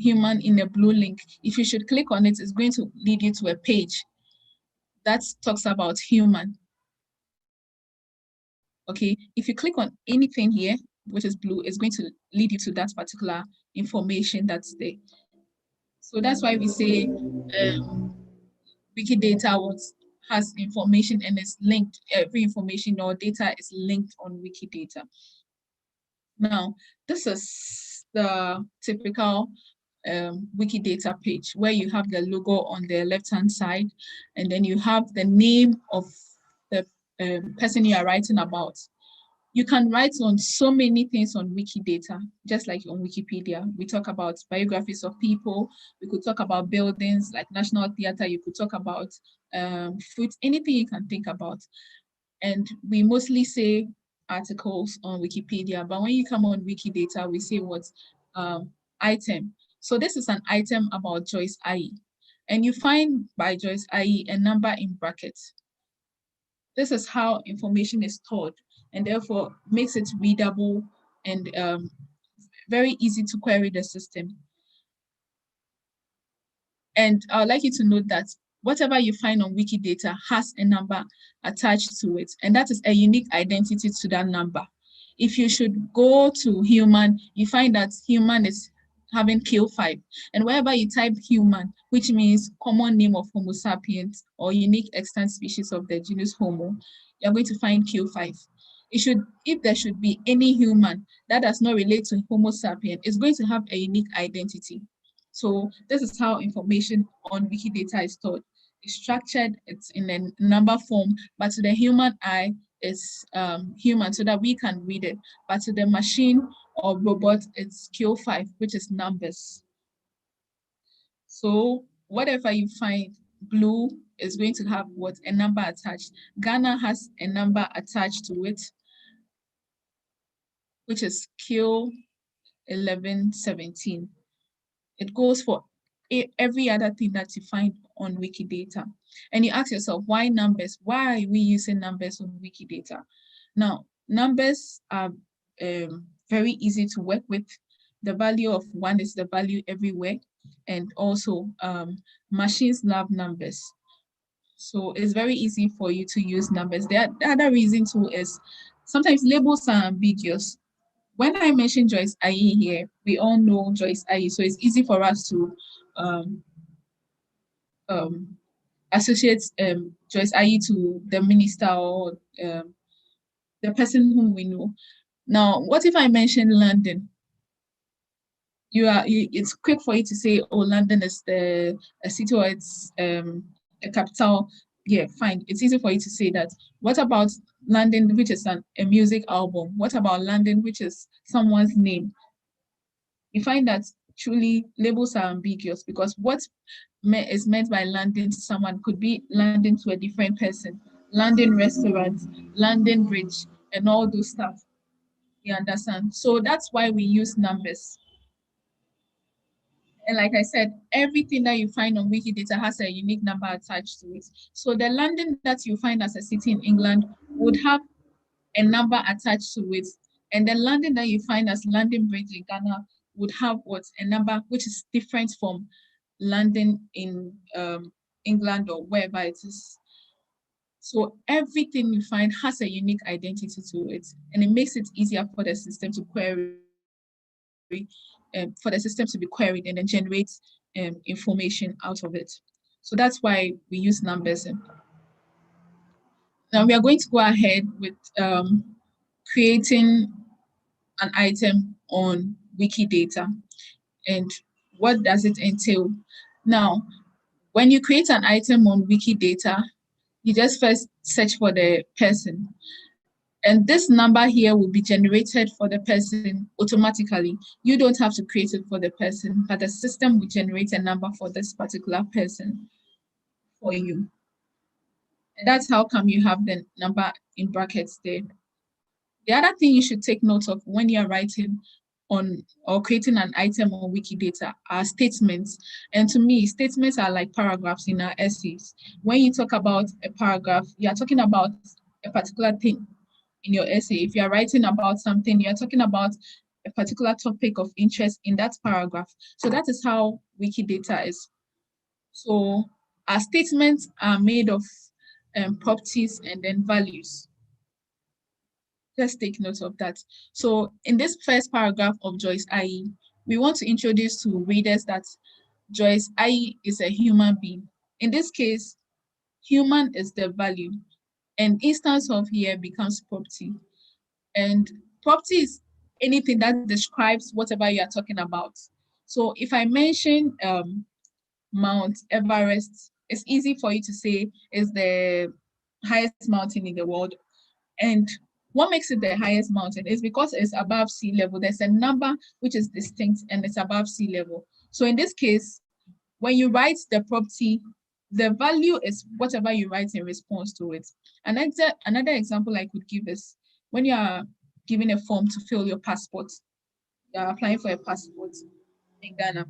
human in a blue link. If you should click on it, it's going to lead you to a page that talks about human. Okay, if you click on anything here, which is blue, it's going to lead you to that particular information that's there. So that's why we say Wikidata has information and is linked. Every information or data is linked on Wikidata. Now, this is the typical Wikidata page where you have the logo on the left-hand side, and then you have the name of the person you are writing about. You can write on so many things on Wikidata, just like on Wikipedia. We talk about biographies of people. We could talk about buildings like National Theatre. You could talk about fruits, anything you can think about. And we mostly say articles on Wikipedia, but when you come on Wikidata, we say what item. So this is an item about Joyce IE. And you find by Joyce IE a number in brackets. This is how information is stored, and therefore makes it readable and very easy to query the system. And I'd like you to note that whatever you find on Wikidata has a number attached to it, and that is a unique identity to that number. If you should go to human, you find that human is having Q5, and wherever you type human, which means common name of Homo sapiens or unique extant species of the genus Homo, you're going to find Q5. If there should be any human that does not relate to Homo sapien, it's going to have a unique identity. So this is how information on Wikidata is stored. It's structured, it's in a number form, but to the human eye, it's human so that we can read it. But to the machine or robot, it's Q5, which is numbers. So whatever you find, blue is going to have what? A number attached. Ghana has a number attached to it, which is Q1117. It goes for every other thing that you find on Wikidata. And you ask yourself, why numbers? Why are we using numbers on Wikidata? Now, numbers are very easy to work with. The value of 1 is the value everywhere. And also, machines love numbers. So it's very easy for you to use numbers. The other reason too is sometimes labels are ambiguous. When I mention Joyce IE here, we all know Joyce IE, so it's easy for us to associate Joyce IE to the minister or the person whom we know. Now, what if I mention London? It's quick for you to say, oh, London is a city or it's a capital. Yeah, fine. It's easy for you to say that. What about London, which is a music album? What about London, which is someone's name? You find that truly labels are ambiguous because what is meant by London to someone could be London to a different person. London restaurant, London Bridge, and all those stuff. You understand? So that's why we use numbers. And like I said, everything that you find on Wikidata has a unique number attached to it. So the London that you find as a city in England would have a number attached to it. And the London that you find as London Bridge in Ghana would have what? A number which is different from London in England or wherever it is. So everything you find has a unique identity to it, and it makes it easier for the system to query, for the system to be queried and then generate information out of it. So that's why we use numbers. Now we are going to go ahead with creating an item on Wikidata. And what does it entail? Now, when you create an item on Wikidata, you just first search for the person. And this number here will be generated for the person automatically. You don't have to create it for the person, but the system will generate a number for this particular person for you. And that's how come you have the number in brackets there. The other thing you should take note of when you're writing on or creating an item on Wikidata are statements. And to me, statements are like paragraphs in our essays. When you talk about a paragraph, you're talking about a particular thing in your essay. If you're writing about something, you're talking about a particular topic of interest in that paragraph. So that is how Wikidata is. So our statements are made of properties and then values. Let's take note of that. So in this first paragraph of Joyce IE, we want to introduce to readers that Joyce IE is a human being. In this case, human is the value, and instance of here becomes property. And property is anything that describes whatever you are talking about. So if I mention Mount Everest, it's easy for you to say is the highest mountain in the world. And what makes it the highest mountain is because it's above sea level. There's a number which is distinct and it's above sea level. So in this case, when you write the property, the value is whatever you write in response to it. Another example I could give is when you are given a form to fill your passport, you are applying for a passport in Ghana.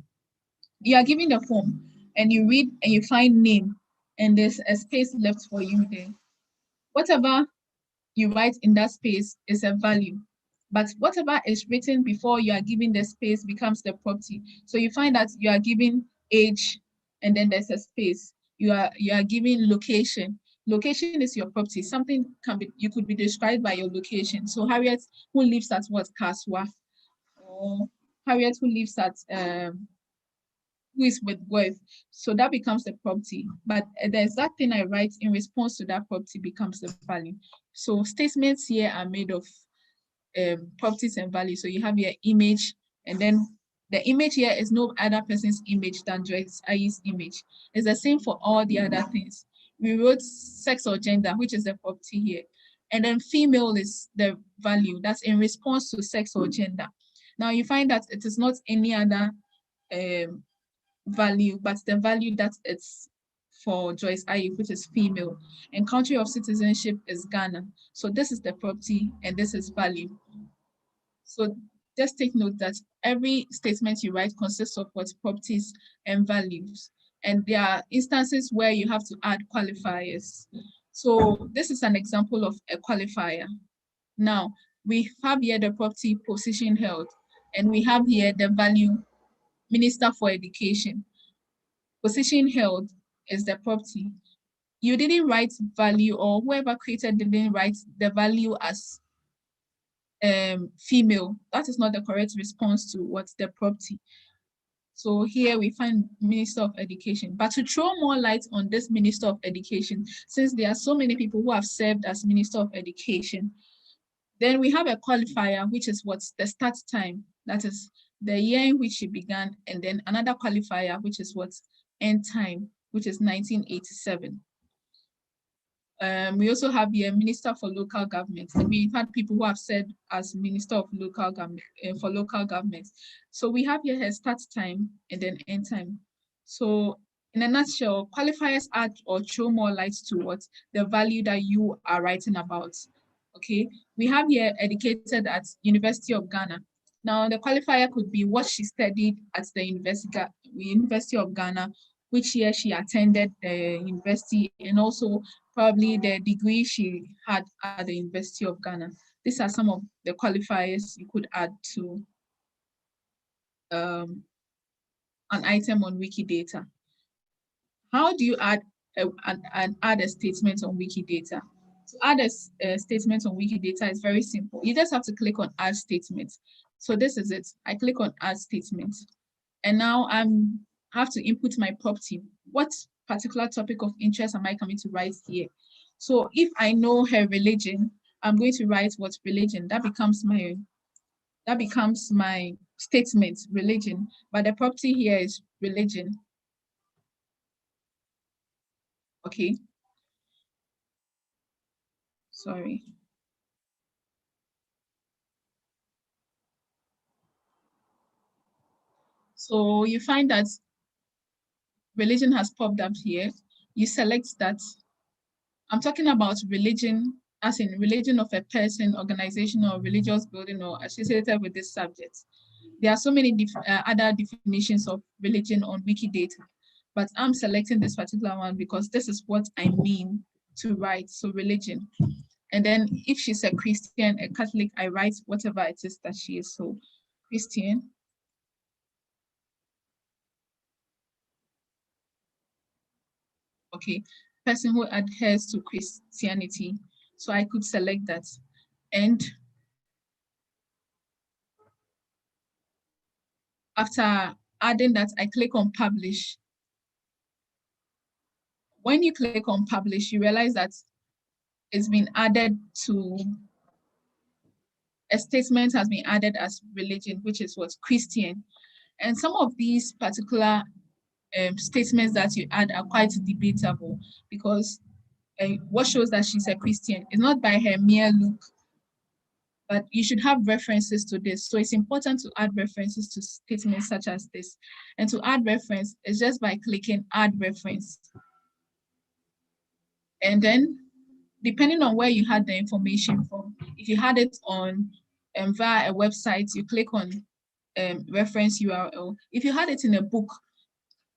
You are given the form and you read and you find name and there's a space left for you there. Whatever you write in that space is a value, but whatever is written before you are given the space becomes the property. So you find that you are given age and then there's a space. You are given location. Location is your property. Something you could be described by your location. So Harriet, who lives at what, Kaswa, or Harriet who lives at who is with worth. So that becomes the property. But the exact thing I write in response to that property becomes the value. So statements here are made of properties and values. So you have your image, and then the image here is no other person's image than Joyce IE's image. It's the same for all the other things. We wrote sex or gender, which is the property here. And then female is the value that's in response to sex or gender. Now you find that it is not any other value, but the value that it's for Joyce IE, which is female, and country of citizenship is Ghana. So this is the property and this is value. So just take note that every statement you write consists of what properties and values. And there are instances where you have to add qualifiers. So this is an example of a qualifier. Now, we have here the property position held, and we have here the value Minister for Education. Position held is the property. You didn't write value, or whoever created didn't write the value as female. That is not the correct response to what's the property. So here we find Minister of Education. But to throw more light on this Minister of Education, since there are so many people who have served as Minister of Education, then we have a qualifier, which is what's the start time. That is the year in which she began, and then another qualifier, which is what's end time, which is 1987. We also have here Minister for Local Government. We've had people who have said as Minister of Local Government for local governments. So we have here her start time and then end time. So in a nutshell, qualifiers add or throw more light to what the value that you are writing about. Okay, we have here educated at University of Ghana. Now the qualifier could be what she studied at the University of Ghana, which year she attended the university, and also probably the degree she had at the University of Ghana. These are some of the qualifiers you could add to an item on Wikidata. How do you add a statement on Wikidata? To add a statement on Wikidata is very simple. You just have to click on add statement. So this is it. I click on add statement. And now I have to input my property. What particular topic of interest am I coming to write here? So if I know her religion, I'm going to write what religion. That becomes my statement, religion. But the property here is religion. Okay. Sorry. So you find that religion has popped up here. You select that. I'm talking about religion, as in religion of a person, organization, or religious building, or associated with this subject. There are so many other definitions of religion on Wikidata, but I'm selecting this particular one because this is what I mean to write, so religion. And then if she's a Christian, a Catholic, I write whatever it is that she is. So Christian. Okay, person who adheres to Christianity. So I could select that. And after adding that, I click on publish. When you click on publish, you realize that it's been added to, a statement has been added as religion, which is what? Christian. And some of these particular statements that you add are quite debatable, because what shows that she's a Christian is not by her mere look, but you should have references to this. So it's important to add references to statements such as this. And to add reference is just by clicking add reference. And then depending on where you had the information from, if you had it on via a website, you click on reference URL. If you had it in a book,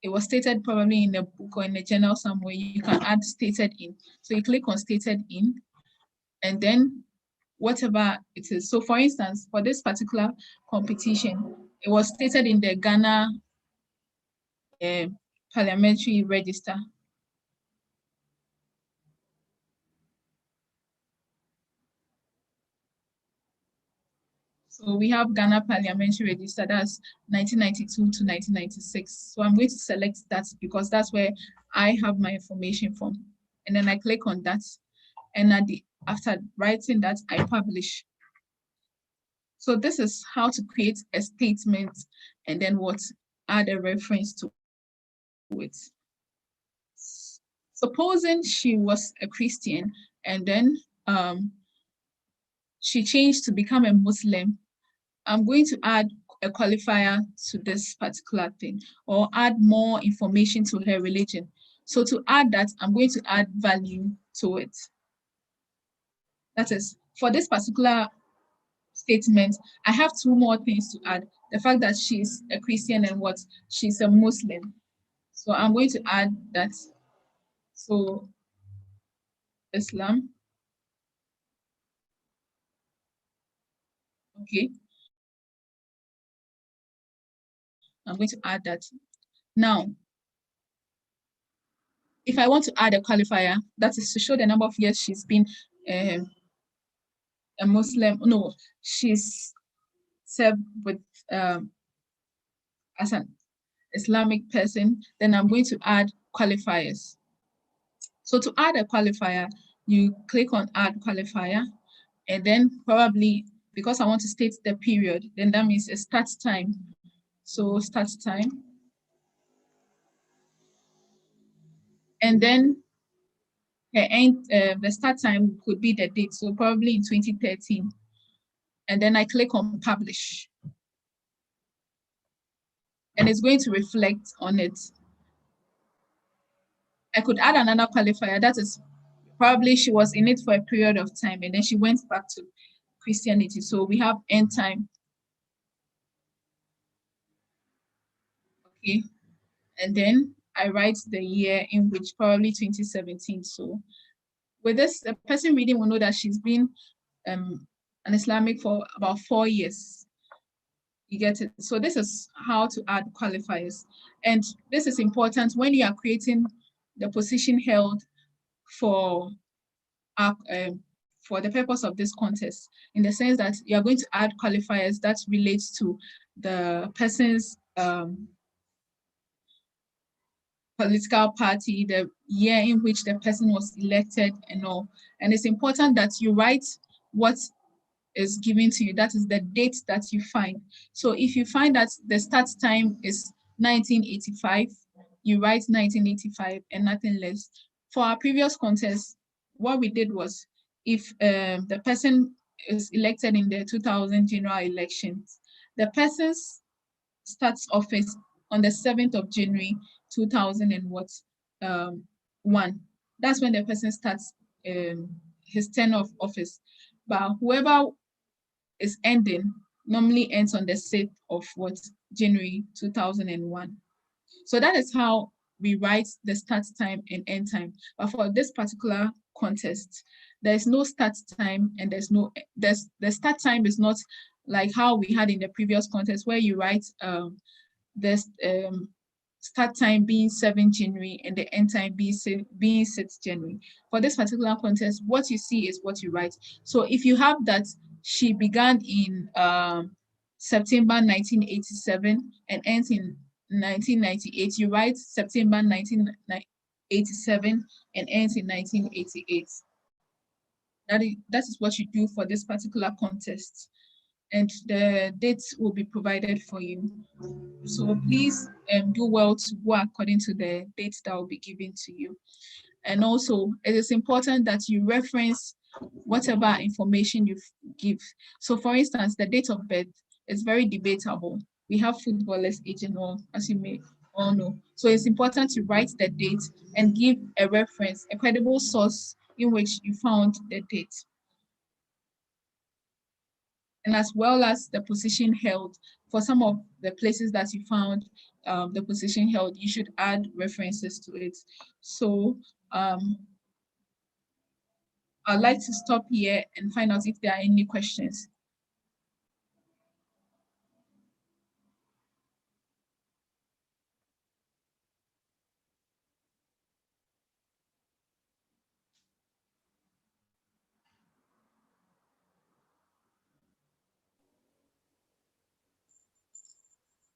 it was stated probably in a book or in a journal somewhere, you can add stated in. So you click on stated in, and then whatever it is. So for instance, for this particular competition, it was stated in the Ghana parliamentary register. So we have Ghana Parliamentary Register, that's 1992 to 1996. So I'm going to select that because that's where I have my information from. And then I click on that. And after writing that, I publish. So this is how to create a statement and then add a reference to it. Supposing she was a Christian and then she changed to become a Muslim, I'm going to add a qualifier to this particular thing, or add more information to her religion. So to add that, I'm going to add value to it. That is, for this particular statement, I have two more things to add. The fact that she's a Christian and she's a Muslim. So I'm going to add that. So Islam. Okay. I'm going to add that. Now, if I want to add a qualifier, that is to show the number of years she's been a Muslim. No, she's served with as an Islamic person, then I'm going to add qualifiers. So to add a qualifier, you click on add qualifier, and then probably, because I want to state the period, then that means a start time. So start time. And then the start time could be the date, so probably in 2013. And then I click on publish. And it's going to reflect on it. I could add another qualifier, that is probably she was in it for a period of time and then she went back to Christianity. So we have end time. Okay. And then I write the year in which, probably 2017. So with this, the person reading will know that she's been an Islamic for about 4 years. You get it? So this is how to add qualifiers. And this is important when you are creating the position held for the purpose of this contest, in the sense that you're going to add qualifiers that relates to the person's political party, the year in which the person was elected and all. And it's important that you write what is given to you, that is the date that you find. So if you find that the start time is 1985, you write 1985 and nothing less. For our previous contest, what we did was, if the person is elected in the 2000 general elections, the person starts office on the 7th of January 2001. That's when the person starts his term of office. But whoever is ending normally ends on the 6th of January 2001. So that is how we write the start time and end time. But for this particular contest, there's no start time and the start time is not like how we had in the previous contest, where you write this start time being 7 January and the end time being 6 January. For this particular contest, what you see is what you write. So if you have that she began in September 1987 and ends in 1998, you write September 1987 and ends in 1988. That is what you do for this particular contest, and the dates will be provided for you. So please do well to go according to the dates that will be given to you. And also, it is important that you reference whatever information you give. So for instance, the date of birth is very debatable. We have footballers aging on, as you may all know. So it's important to write the date and give a reference, a credible source in which you found the date. And as well as the position held. For some of the places that you found the position held, you should add references to it. So I'd like to stop here and find out if there are any questions.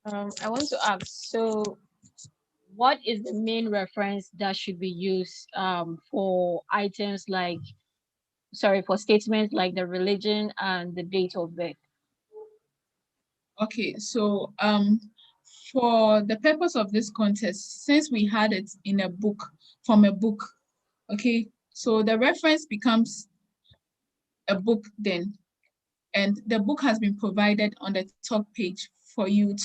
I want to ask, so what is the main reference that should be used for items like, sorry, for statements like the religion and the date of birth? Okay, so for the purpose of this contest, since we had it in a book, from a book, okay, so the reference becomes a book then, and the book has been provided on the top page for you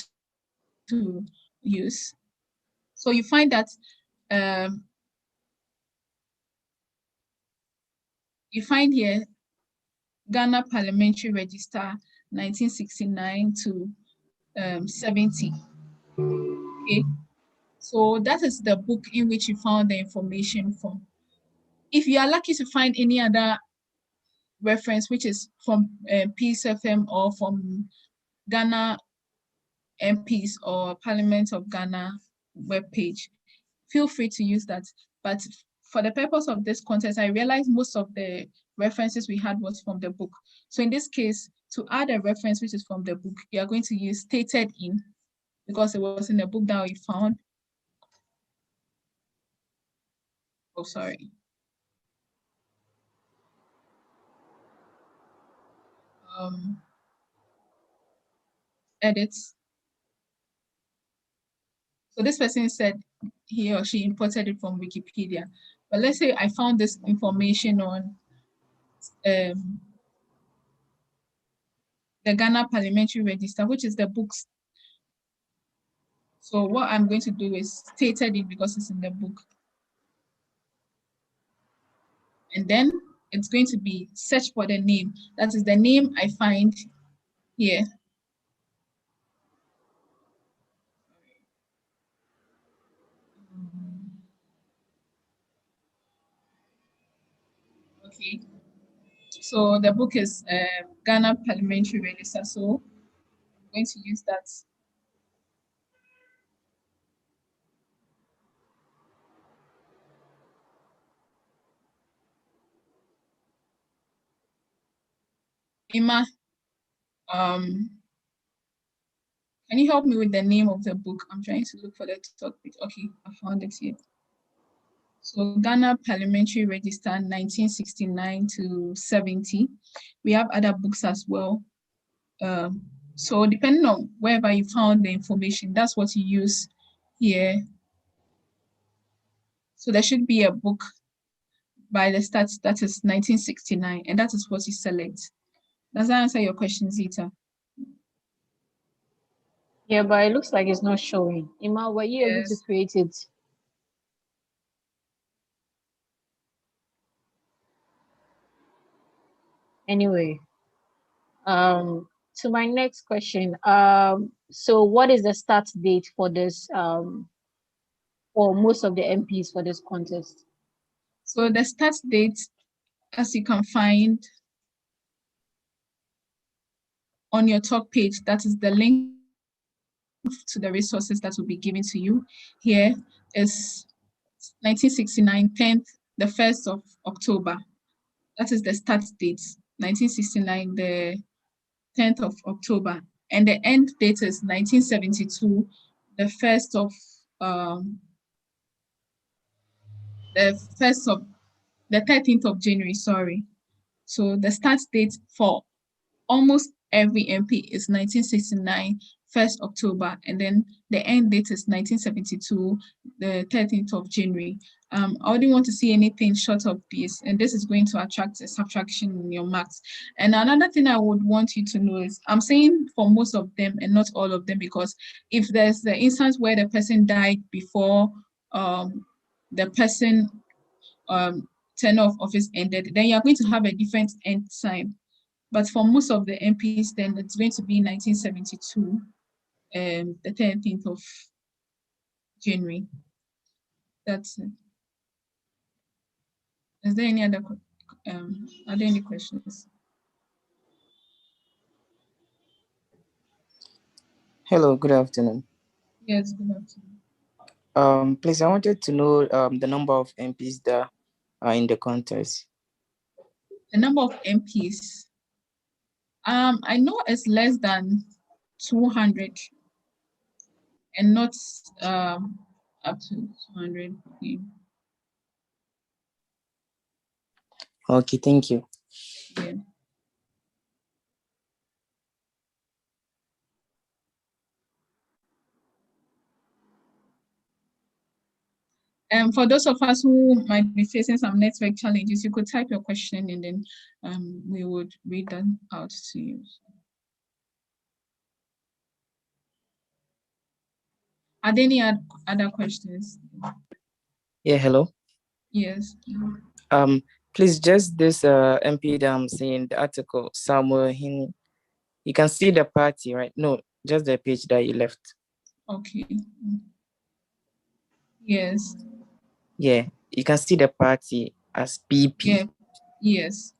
to use. So you find that you find here Ghana Parliamentary Register 1969 to 70. Okay, so that is the book in which you found the information from. If you are lucky to find any other reference which is from PSFM or from Ghana MPs or Parliament of Ghana webpage, feel free to use that. But for the purpose of this contest, I realized most of the references we had was from the book. So in this case, to add a reference which is from the book, you are going to use stated in, because it was in the book that we found. Oh, sorry. Edits. So this person said he or she imported it from Wikipedia. But let's say I found this information on the Ghana Parliamentary Register, which is the books. So what I'm going to do is stated it because it's in the book. And then it's going to be search for the name. That is the name I find here. Okay. So the book is Ghana Parliamentary Register. So I'm going to use that. Emma, can you help me with the name of the book? I'm trying to look for the topic. Okay, I found it here. So Ghana Parliamentary Register 1969 to 70. We have other books as well. So depending on wherever you found the information, that's what you use here. So there should be a book by the start that is 1969, and that is what you select. Does that answer your question, Zita? Yeah, but it looks like it's not showing. Ima, were you able to create it? Anyway, to my next question. So what is the start date for this for most of the MPs for this contest? So the start date, as you can find on your talk page, that is the link to the resources that will be given to you. Here is 1969, 10th, the 1st of October. That is the start date, 1969, the 10th of October. And the end date is 1972, the 1st of, the 13th of January, sorry. So the start date for almost every MP is 1969, 1st October, and then the end date is 1972, the 13th of January. I wouldn't want to see anything short of this, and this is going to attract a subtraction in your marks. And another thing I would want you to know is, I'm saying for most of them and not all of them, because if there's the instance where the person died before the person tenure of office ended, then you're going to have a different end time. But for most of the MPs, then it's going to be 1972, the 13th of January. That's it. Is there any other, are there any questions? Hello, good afternoon. Yes, good afternoon. Please, I wanted to know the number of MPs that are in the contest. The number of MPs, I know it's less than 200 and not up to 200. Okay, thank you. Yeah. For those of us who might be facing some network challenges, you could type your question and then we would read them out to you. Are there any other questions? Yeah, hello. Yes. Please, just this MP that I'm seeing, the article, Samuel Hin, you can see the party, right? No, just the page that you left. Okay. Yes. Yeah, you can see the party as PP. Yeah. Yes.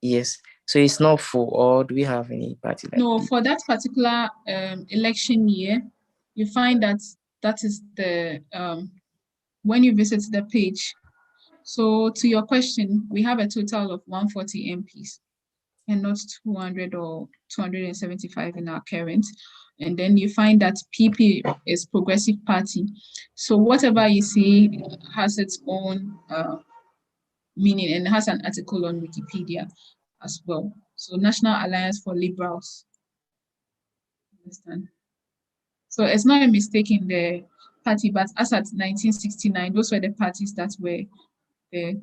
Yes. So it's not full, or do we have any party like No, PP? for that particular election year, you find that that is the when you visit the page. So to your question, we have a total of 140 MPs and not 200 or 275 in our current. And then you find that PP is Progressive Party. So whatever you see has its own meaning and has an article on Wikipedia as well. So National Alliance for Liberals. Understand? So it's not a mistake in the party, but as at 1969, those were the parties that were there.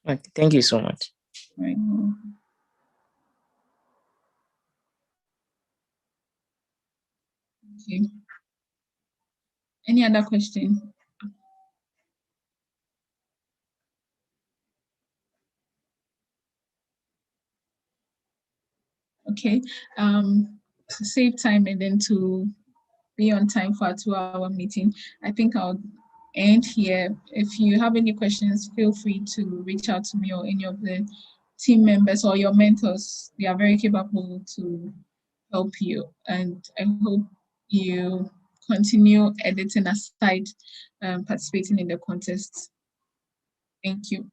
Okay, thank you so much. Right. Okay. Any other question? Okay. To save time and then to be on time for a 2-hour meeting, I think I'll end here. If you have any questions, feel free to reach out to me or any of the team members or your mentors. They are very capable to help you. And I hope you continue editing aside participating in the contest. Thank you.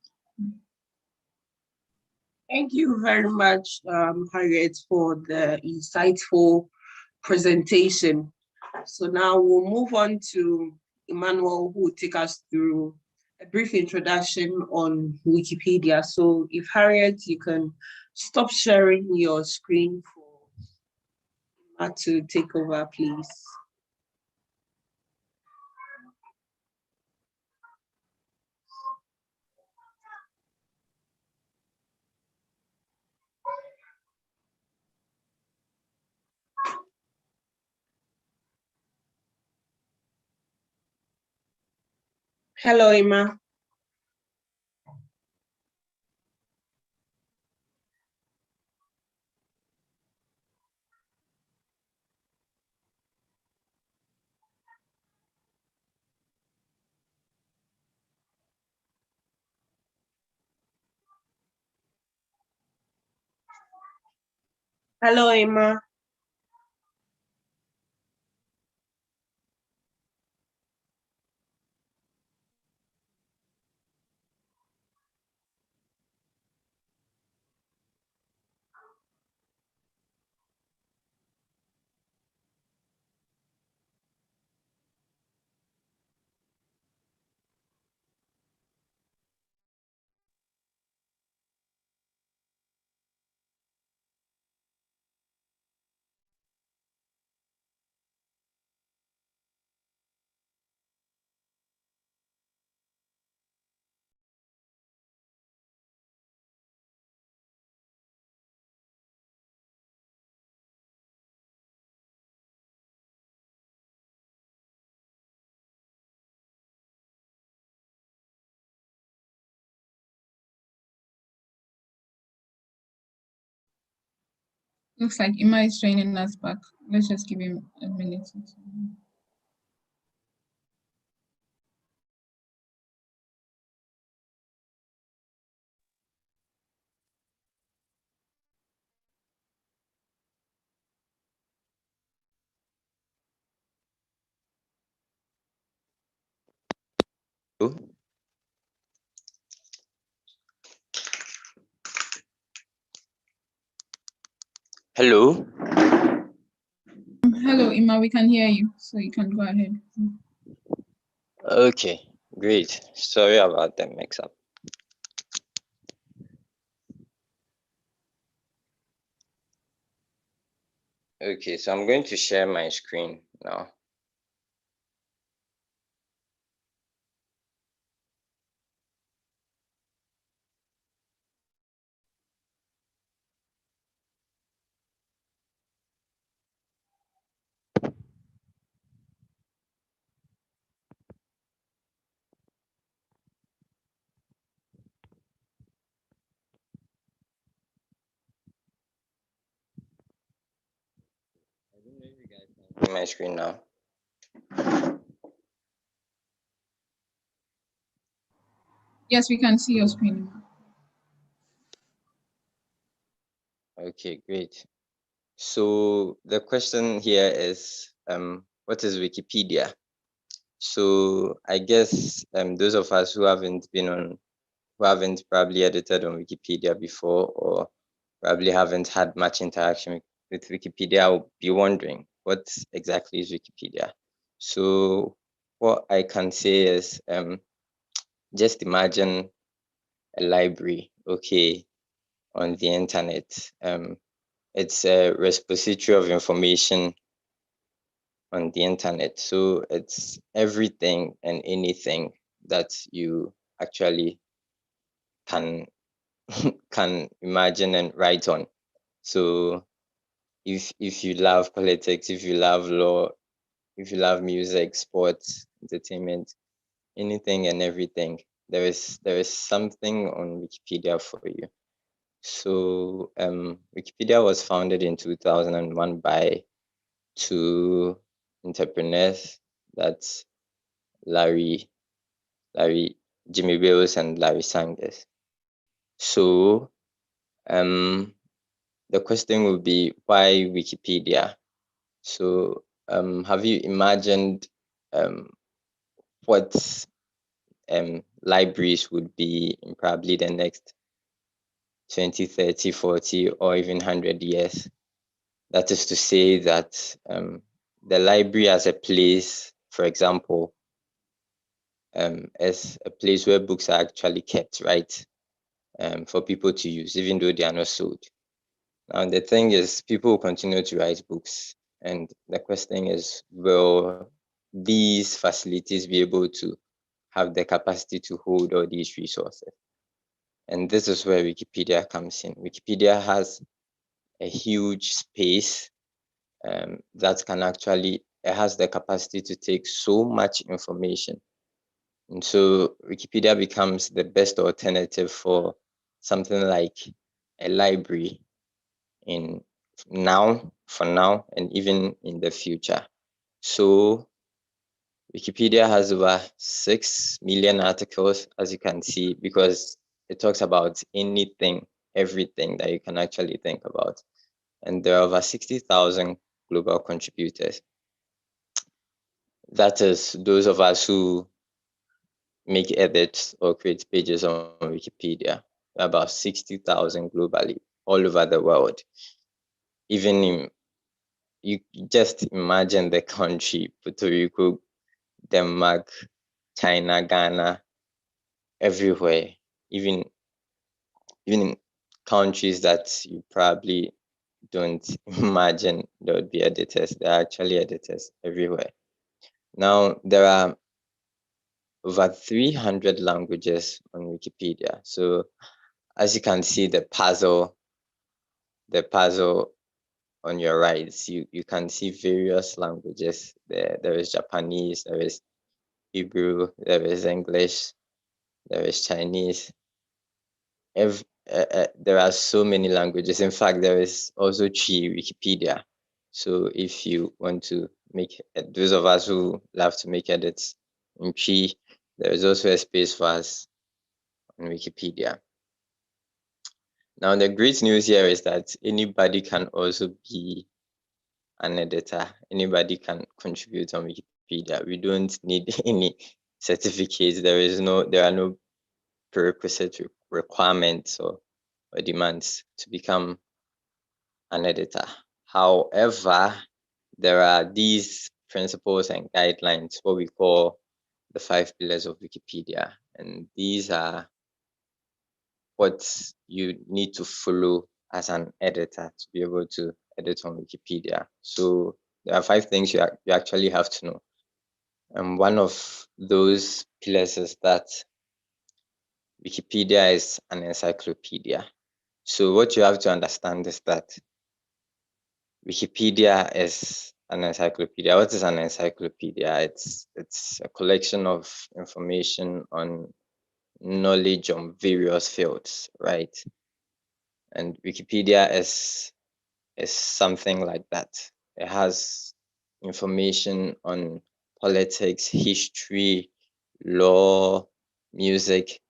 Thank you very much, Harriet, for the insightful presentation. So now we'll move on to Emmanuel, who will take us through a brief introduction on Wikipedia. So if Harriet, you can stop sharing your screen for Emma to take over, please. Hello, Emma. Hello, Emma. Looks like Ima is joining us back. Let's just give him a minute. Or two. Hello. Hello, Ima, we can hear you, so you can go ahead. Okay, great. Sorry about the mix-up. Okay, so I'm going to share my screen now. I don't know if you guys can see my screen now. Yes, we can see your screen. Okay, great. So the question here is, what is Wikipedia? So I guess those of us who haven't probably edited on Wikipedia before, or probably haven't had much interaction with Wikipedia, will be wondering, what exactly is Wikipedia? So what I can say is, just imagine a library, okay, on the internet. It's a repository of information on the internet. So it's everything and anything that you actually can can imagine and write on. So if you love politics, if you love law, if you love music, sports, entertainment, anything and everything, there is something on Wikipedia for you. So Wikipedia was founded in 2001 by two entrepreneurs, that's Larry Jimmy Wales and Larry Sanders. So the question will be, why Wikipedia? So have you imagined what libraries would be in probably the next 20, 30, 40, or even 100 years? That is to say that the library as a place, for example, as a place where books are actually kept, right? For people to use, even though they are not sold. Now, the thing is, people will continue to write books. And the question is, will these facilities be able to have the capacity to hold all these resources? And this is where Wikipedia comes in. Wikipedia has a huge space that can actually, it has the capacity to take so much information. And so Wikipedia becomes the best alternative for something like a library for now, and even in the future. So Wikipedia has over 6 million articles, as you can see, because it talks about anything, everything that you can actually think about. and there are over 60,000 global contributors. That is those of us who make edits or create pages on Wikipedia. About 60,000 globally, all over the world. Even in, you just imagine the country, Puerto Rico, Denmark, China, Ghana, everywhere, even in countries that you probably don't imagine there would be editors. There are actually editors everywhere. Now, there are over 300 languages on Wikipedia. So as you can see, the puzzle on your right, you can see various languages there. There is Japanese, there is Hebrew, there is English, there is Chinese. There are so many languages. In fact, there is also Chi Wikipedia. So if you want to make, those of us who love to make edits in Chi, there is also a space for us on Wikipedia. Now, the great news here is that anybody can also be an editor. Anybody can contribute on Wikipedia. We don't need any certificates. There are no prerequisite requirements or demands to become an editor. However, there are these principles and guidelines, what we call the 5 pillars of Wikipedia. And these are what you need to follow as an editor to be able to edit on Wikipedia. So there are 5 things you actually have to know. And one of those pillars is that Wikipedia is an encyclopedia. So what you have to understand is that Wikipedia is an encyclopedia. What is an encyclopedia? It's a collection of information on knowledge on various fields, right? And Wikipedia is something like that. It has information on politics, history, law, music,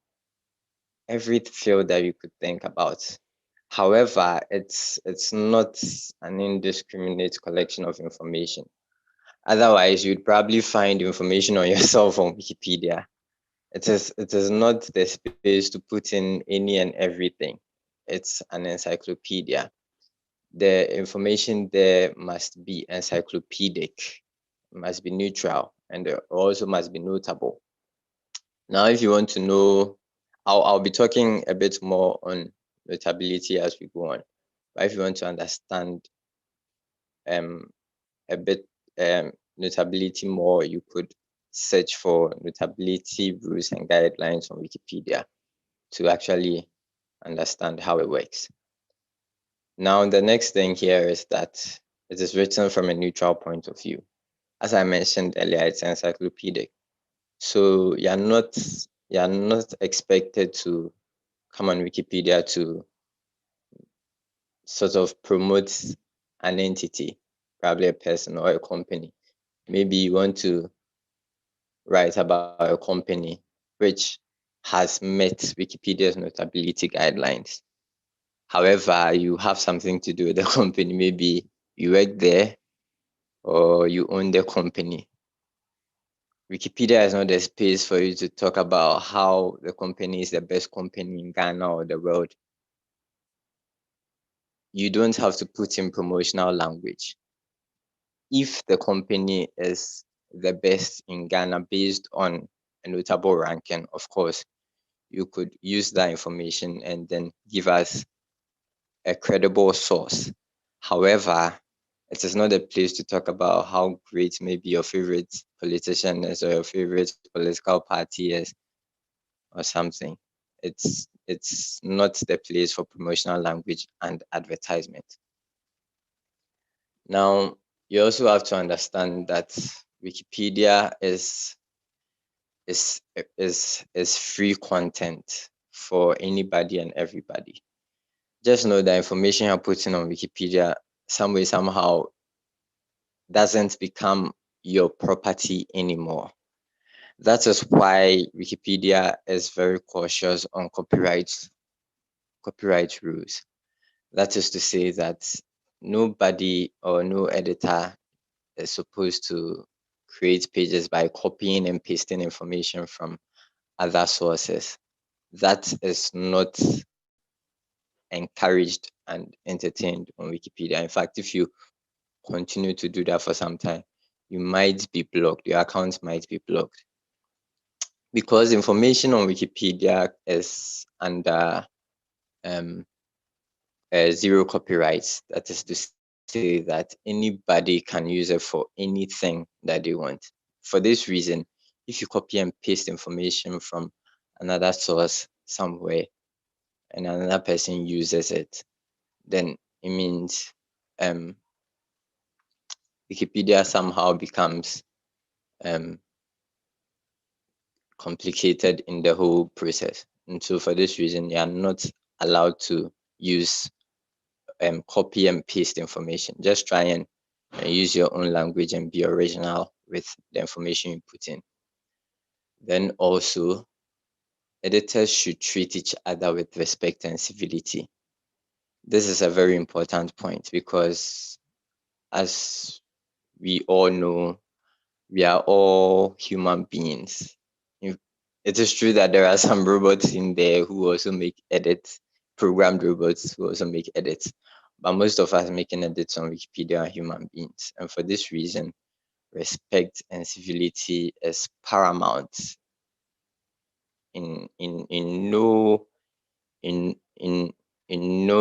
every field that you could think about. However, it's not an indiscriminate collection of information. Otherwise, you'd probably find information on yourself on Wikipedia. It is not the space to put in any and everything. It's an encyclopedia. The information there must be encyclopedic, must be neutral, and also must be notable. Now, if you want to know, I'll be talking a bit more on notability as we go on. But if you want to understand a bit notability more, you could search for notability rules and guidelines on Wikipedia to actually understand how it works. Now, the next thing here is that it is written from a neutral point of view. As I mentioned earlier, it's encyclopedic. So you're not expected to come on Wikipedia to sort of promote an entity, probably a person or a company. Maybe you want to write about a company which has met Wikipedia's notability guidelines. However, you have something to do with the company. Maybe you work there or you own the company. Wikipedia is not a space for you to talk about how the company is the best company in Ghana or the world. You don't have to put in promotional language. If the company is the best in Ghana based on a notable ranking, of course, you could use that information and then give us a credible source. However, it is not a place to talk about how great maybe your favorite politician is or your favorite political party is or something. It's not the place for promotional language and advertisement. Now, you also have to understand that Wikipedia is free content for anybody and everybody. Just know that information you're putting on Wikipedia some way, somehow doesn't become your property anymore. That is why Wikipedia is very cautious on copyright rules. That is to say that nobody or no editor is supposed to create pages by copying and pasting information from other sources. That is not encouraged and entertained on Wikipedia. In fact, if you continue to do that for some time, you might be blocked. Your account might be blocked because information on Wikipedia is under zero copyrights. That is to say that anybody can use it for anything that they want. For this reason, if you copy and paste information from another source somewhere and another person uses it, then it means Wikipedia somehow becomes complicated in the whole process. And so for this reason, you are not allowed to use copy and paste information. Just try and use your own language and be original with the information you put in. Then also, editors should treat each other with respect and civility. This is a very important point because, as we all know, we are all human beings. It is true that there are some robots in there who also make edits, programmed robots who also make edits, but most of us making edits on Wikipedia are human beings. And for this reason, respect and civility is paramount. In no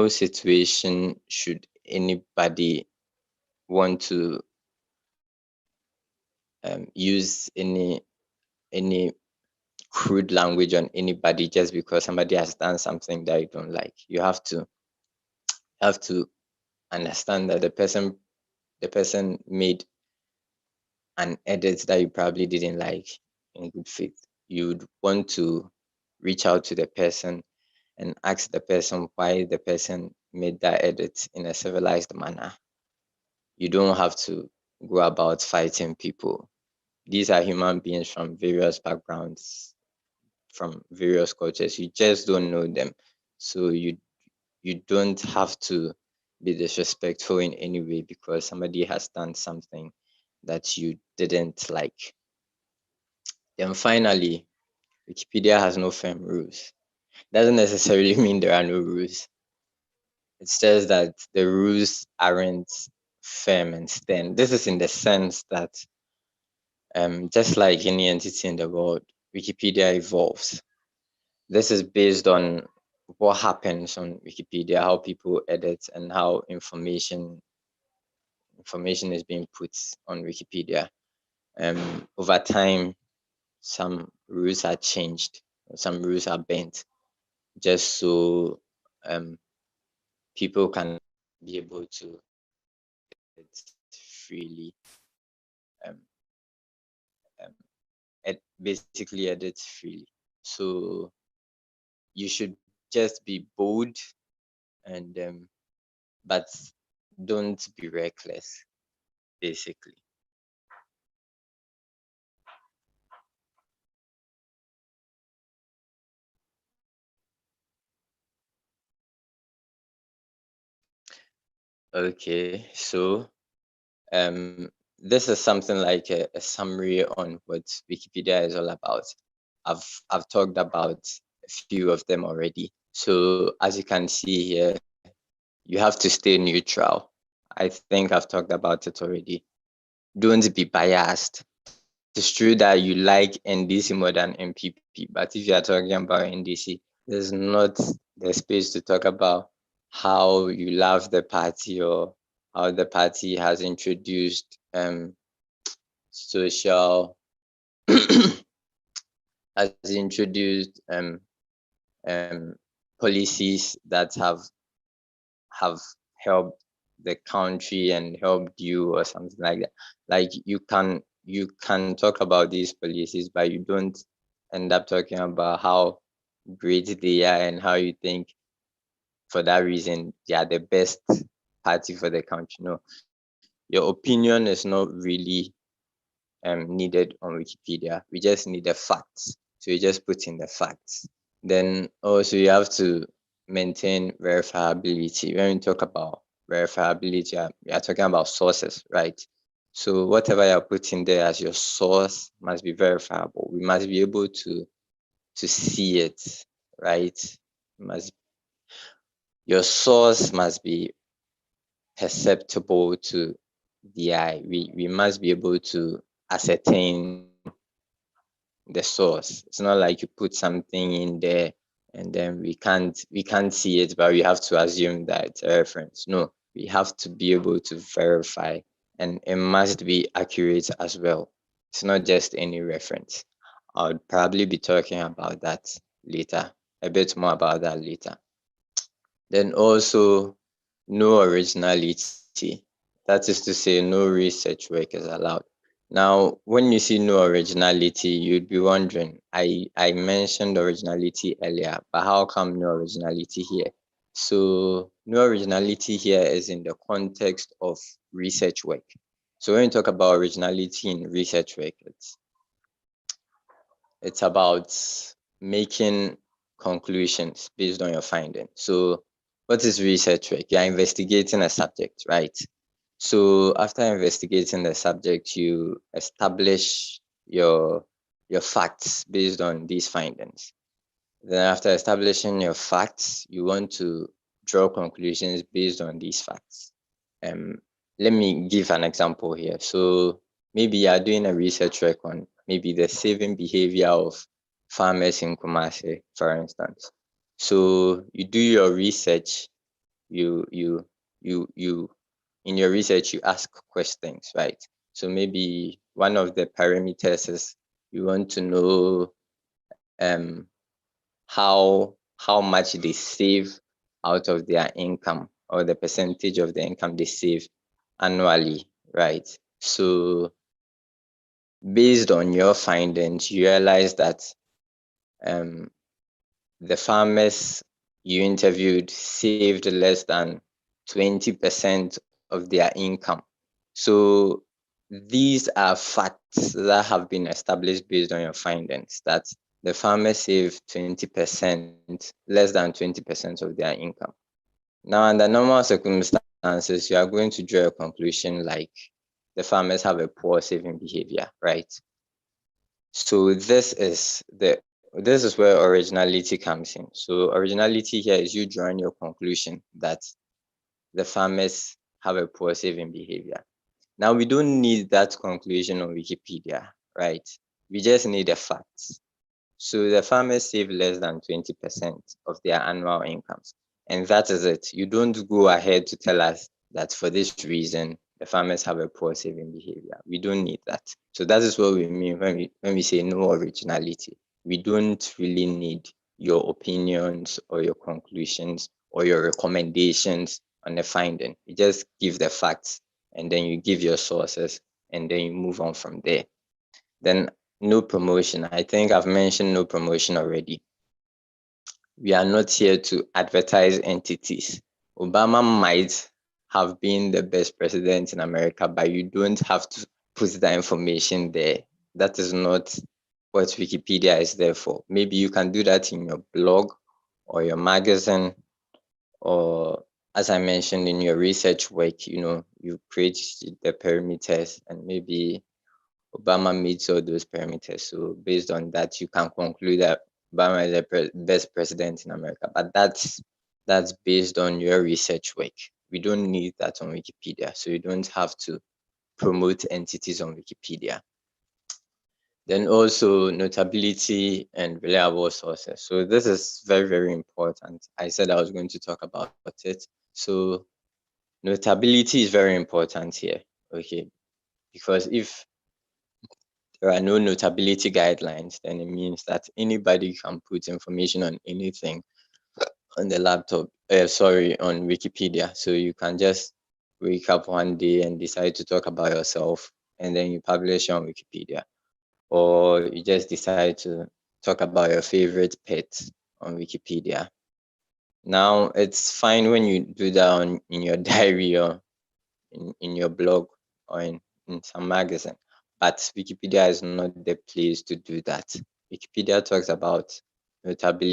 situation should anybody want to use any crude language on anybody just because somebody has done something that you don't like. You have to understand that the person made an edit that you probably didn't like in good faith. You'd want to reach out to the person and ask the person why the person made that edit in a civilized manner. You don't have to go about fighting people. These are human beings from various backgrounds, from various cultures. You just don't know them. So you don't have to be disrespectful in any way because somebody has done something that you didn't like. Then finally, Wikipedia has no firm rules. Doesn't necessarily mean there are no rules. It says that the rules aren't firm and stern. This is in the sense that just like any entity in the world, Wikipedia evolves. This is based on what happens on Wikipedia, how people edit, and how information is being put on Wikipedia. Over time, some rules are changed, some rules are bent, just so people can be able to edit freely, basically edit freely. So you should just be bold and but don't be reckless, basically. Okay, so this is something like a summary on what Wikipedia is all about. I've talked about a few of them already. So as you can see here, you have to stay neutral. I think I've talked about it already. Don't be biased. It's true that you like NDC more than MPP, but if you are talking about NDC, there's not the space to talk about how you love the party or how the party has introduced social has introduced policies that have helped the country and helped you or something like that. Like you can talk about these policies, but you don't end up talking about how great they are and how you think for that reason they are the best party for the country. No, your opinion is not really needed on Wikipedia. We just need the facts. So you just put in the facts. Then also you have to maintain verifiability. When we talk about verifiability, we are talking about sources, right? So whatever you're putting there as your source must be verifiable. We must be able to see it, right? Your source must be perceptible to the eye. We must be able to ascertain the source. It's not like you put something in there and then we can't see it, but we have to assume that it's a reference. No, we have to be able to verify, and it must be accurate as well. It's not just any reference. I'll probably be talking about that later, a bit more about that later. Then also, no originality. That is to say, no research work is allowed. Now, when you see no originality, you'd be wondering, I mentioned originality earlier, but how come no originality here? So no originality here is in the context of research work. So when you talk about originality in research work, it's about making conclusions based on your findings. So what is research work? You're investigating a subject, right? So after investigating the subject, you establish your facts based on these findings. Then after establishing your facts, you want to draw conclusions based on these facts. Let me give an example here. So maybe you are doing a research work on maybe the saving behavior of farmers in Kumasi, for instance. So you do your research, you in your research, you ask questions, right? So maybe one of the parameters is you want to know how much they save out of their income, or the percentage of the income they save annually, right? So based on your findings, you realize that the farmers you interviewed saved less than 20% of their income. So these are facts that have been established based on your findings, that the farmers save 20%, less than 20% of their income. Now, under normal circumstances, you are going to draw a conclusion like the farmers have a poor saving behavior, right? So this is where originality comes in. So originality here is you drawing your conclusion that the farmers have a poor saving behavior. Now, we don't need that conclusion on Wikipedia, right? We just need the facts. So the farmers save less than 20% of their annual incomes. And that is it. You don't go ahead to tell us that for this reason, the farmers have a poor saving behavior. We don't need that. So that is what we mean when we say no originality. We don't really need your opinions or your conclusions or your recommendations on the finding. You just give the facts, and then you give your sources, and then you move on from there. Then no promotion. I think I've mentioned no promotion already. We are not here to advertise entities. Obama might have been the best president in America, but you don't have to put that information there. That is not what Wikipedia is there for. Maybe you can do that in your blog or your magazine, or as I mentioned in your research work, you create the parameters, and maybe Obama meets all those parameters. So based on that, you can conclude that Obama is the best president in America. But that's based on your research work. We don't need that on Wikipedia. So you don't have to promote entities on Wikipedia. Then also notability and reliable sources. So this is very, very important. I said I was going to talk about it. So notability is very important here, okay? Because if there are no notability guidelines, then it means that anybody can put information on anything on the laptop, on Wikipedia. So you can just wake up one day and decide to talk about yourself, and then you publish on Wikipedia. Or you just decide to talk about your favorite pet on Wikipedia. Now, it's fine when you do that in your diary or in your blog or in some magazine. But Wikipedia is not the place to do that. Wikipedia talks about notable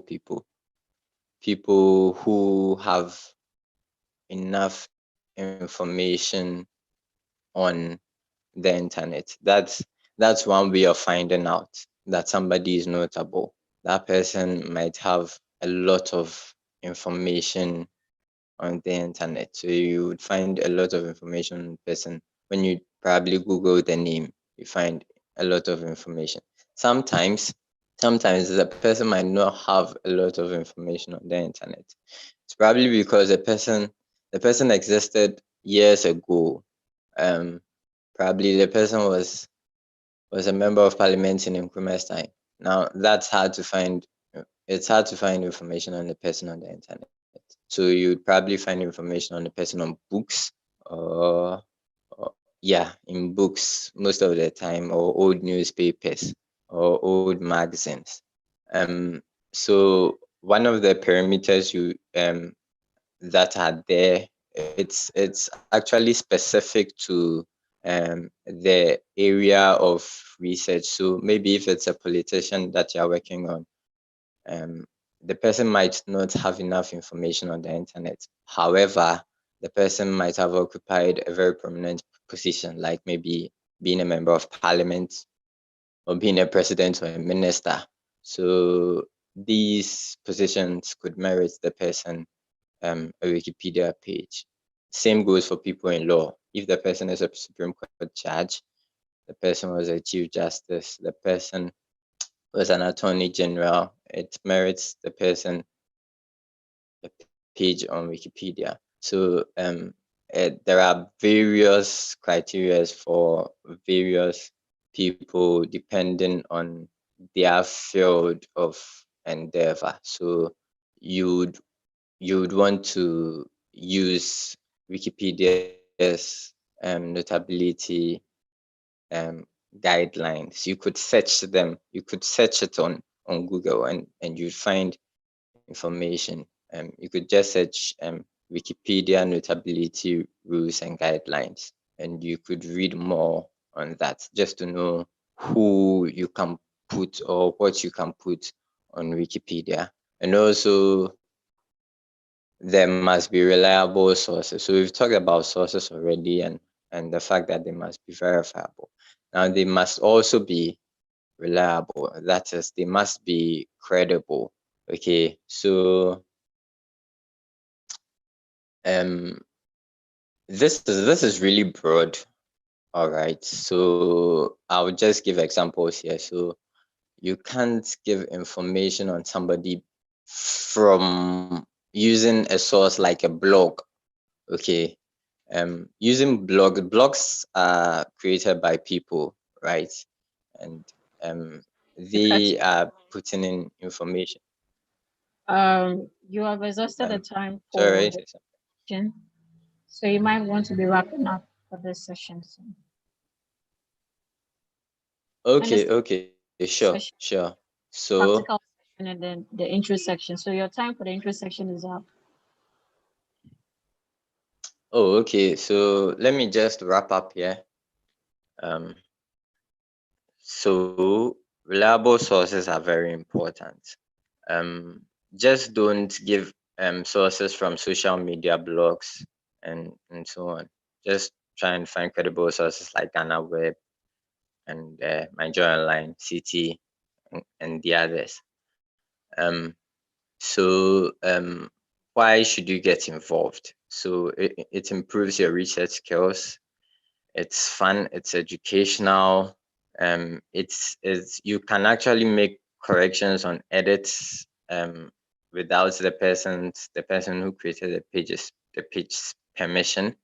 people. people who have enough information on the internet. That's one way of finding out that somebody is notable. That person might have a lot of information on the internet. So you would find a lot of information on the person. When you probably Google the name, you find a lot of information. Sometimes the person might not have a lot of information on the internet. It's probably because the person existed years ago. Probably the person was a member of parliament in Nkrumah's time. Now that's hard to find. It's hard to find information on the person on the internet. So you'd probably find information on the person on books, or yeah, in books most of the time, or old newspapers or old magazines. So one of the parameters you that are there, it's actually specific to the area of research. So maybe if it's a politician that you're working on, the person might not have enough information on the internet. However, the person might have occupied a very prominent position, like maybe being a member of parliament or being a president or a minister. So these positions could merit the person a Wikipedia page. Same goes for people in law. If the person is a Supreme Court judge, the person was a Chief Justice, the person was an Attorney General, it merits the person a page on Wikipedia. So there are various criteria for various people depending on their field of endeavor. So you'd want to use Wikipedia's notability guidelines. You could search them. You could search it on Google, and you'd find information. You could just search Wikipedia notability rules and guidelines, and you could read more on that just to know who you can put or what you can put on Wikipedia. And also, there must be reliable sources. So we've talked about sources already, and the fact that they must be verifiable. Now they must also be reliable. That is, they must be credible. Okay, so this is really broad. All right, so I'll just give examples here. So you can't give information on somebody from using a source like a blog. Okay, using blogs are created by people, right? And they are putting in information. You have exhausted the time for Sorry. the session, so you might want to be wrapping up for this session soon. Okay, sure. Session, So practical section, and then the intro section. So your time for the intro section is up. okay, so let me just wrap up here. So reliable sources are very important. Just don't give sources from social media blogs and so on. Just try and find credible sources like Ghana Web and Nigeria Online, CT, and the others. So why should you get involved? So it improves your research skills. It's fun. It's educational. It's you can actually make corrections on edits without the person who created the page's permission.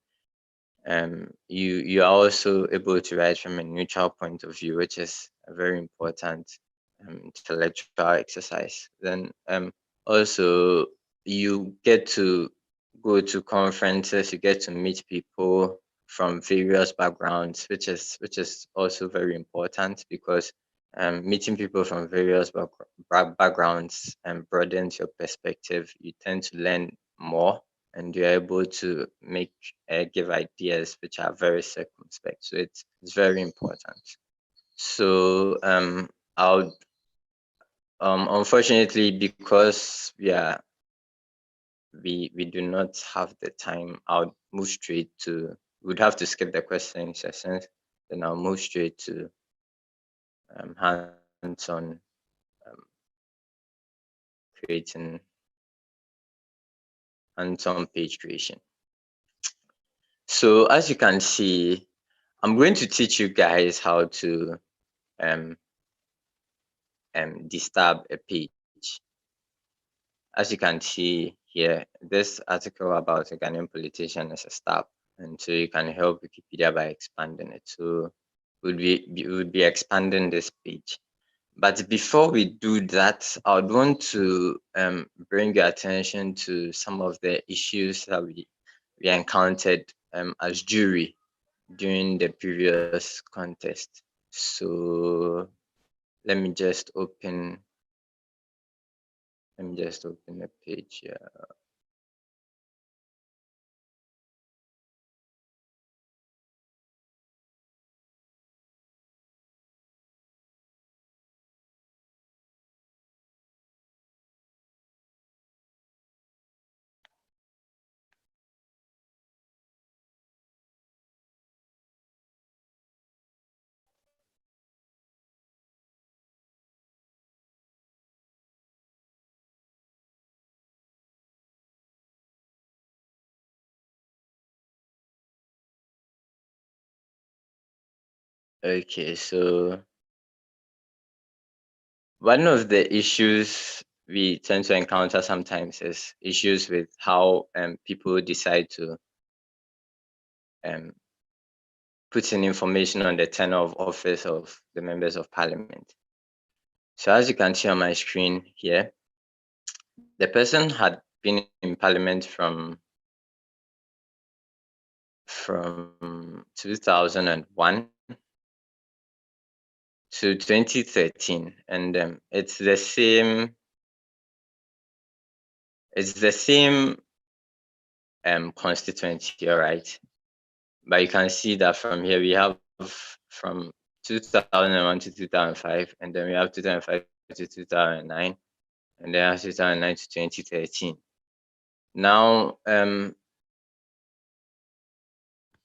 You are also able to write from a neutral point of view, which is a very important intellectual exercise. Then also you get to go to conferences, you get to meet people from various backgrounds, which is also very important because meeting people from various backgrounds broadens your perspective. You tend to learn more, and you're able to make give ideas which are very circumspect. So it's very important. So I'll unfortunately, because we are we do not have the time, I'll move straight to, we'd have to skip the question sessions, then I'll move straight to hands-on creating hands-on page creation. So as you can see, I'm going to teach you guys how to destab a page. As you can see here, this article about a Ghanaian politician is a stab, and so you can help Wikipedia by expanding it. So we would be expanding this page. But before we do that, I would want to bring your attention to some of the issues that we encountered as jury during the previous contest. So let me just open the page here. Okay, so one of the issues we tend to encounter sometimes is issues with how people decide to put in information on the tenure of office of the members of parliament. So as you can see on my screen here, the person had been in parliament from 2001 to 2013, and it's the same constituency, all right? But you can see that from here we have from 2001 to 2005, and then we have 2005 to 2009, and then 2009 to 2013. Now,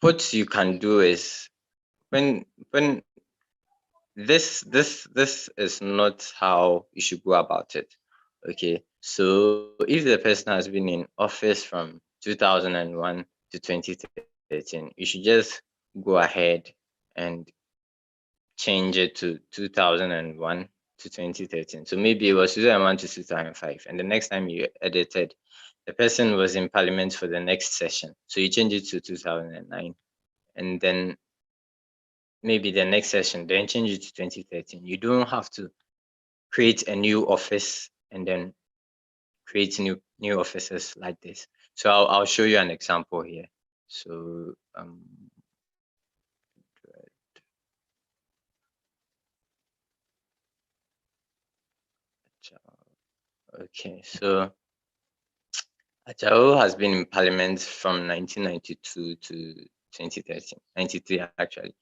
what you can do is when this is not how you should go about it. Okay, so if the person has been in office from 2001 to 2013, you should just go ahead and change it to 2001 to 2013. So maybe it was 2001 to 2005, and the next time you edited, the person was in parliament for the next session. So you change it to 2009, and then maybe the next session, then change it to 2013. You don't have to create a new office and then create new offices like this. So I'll show you an example here. So okay, so Ajao has been in parliament from 1992 to 2013, 93 actually.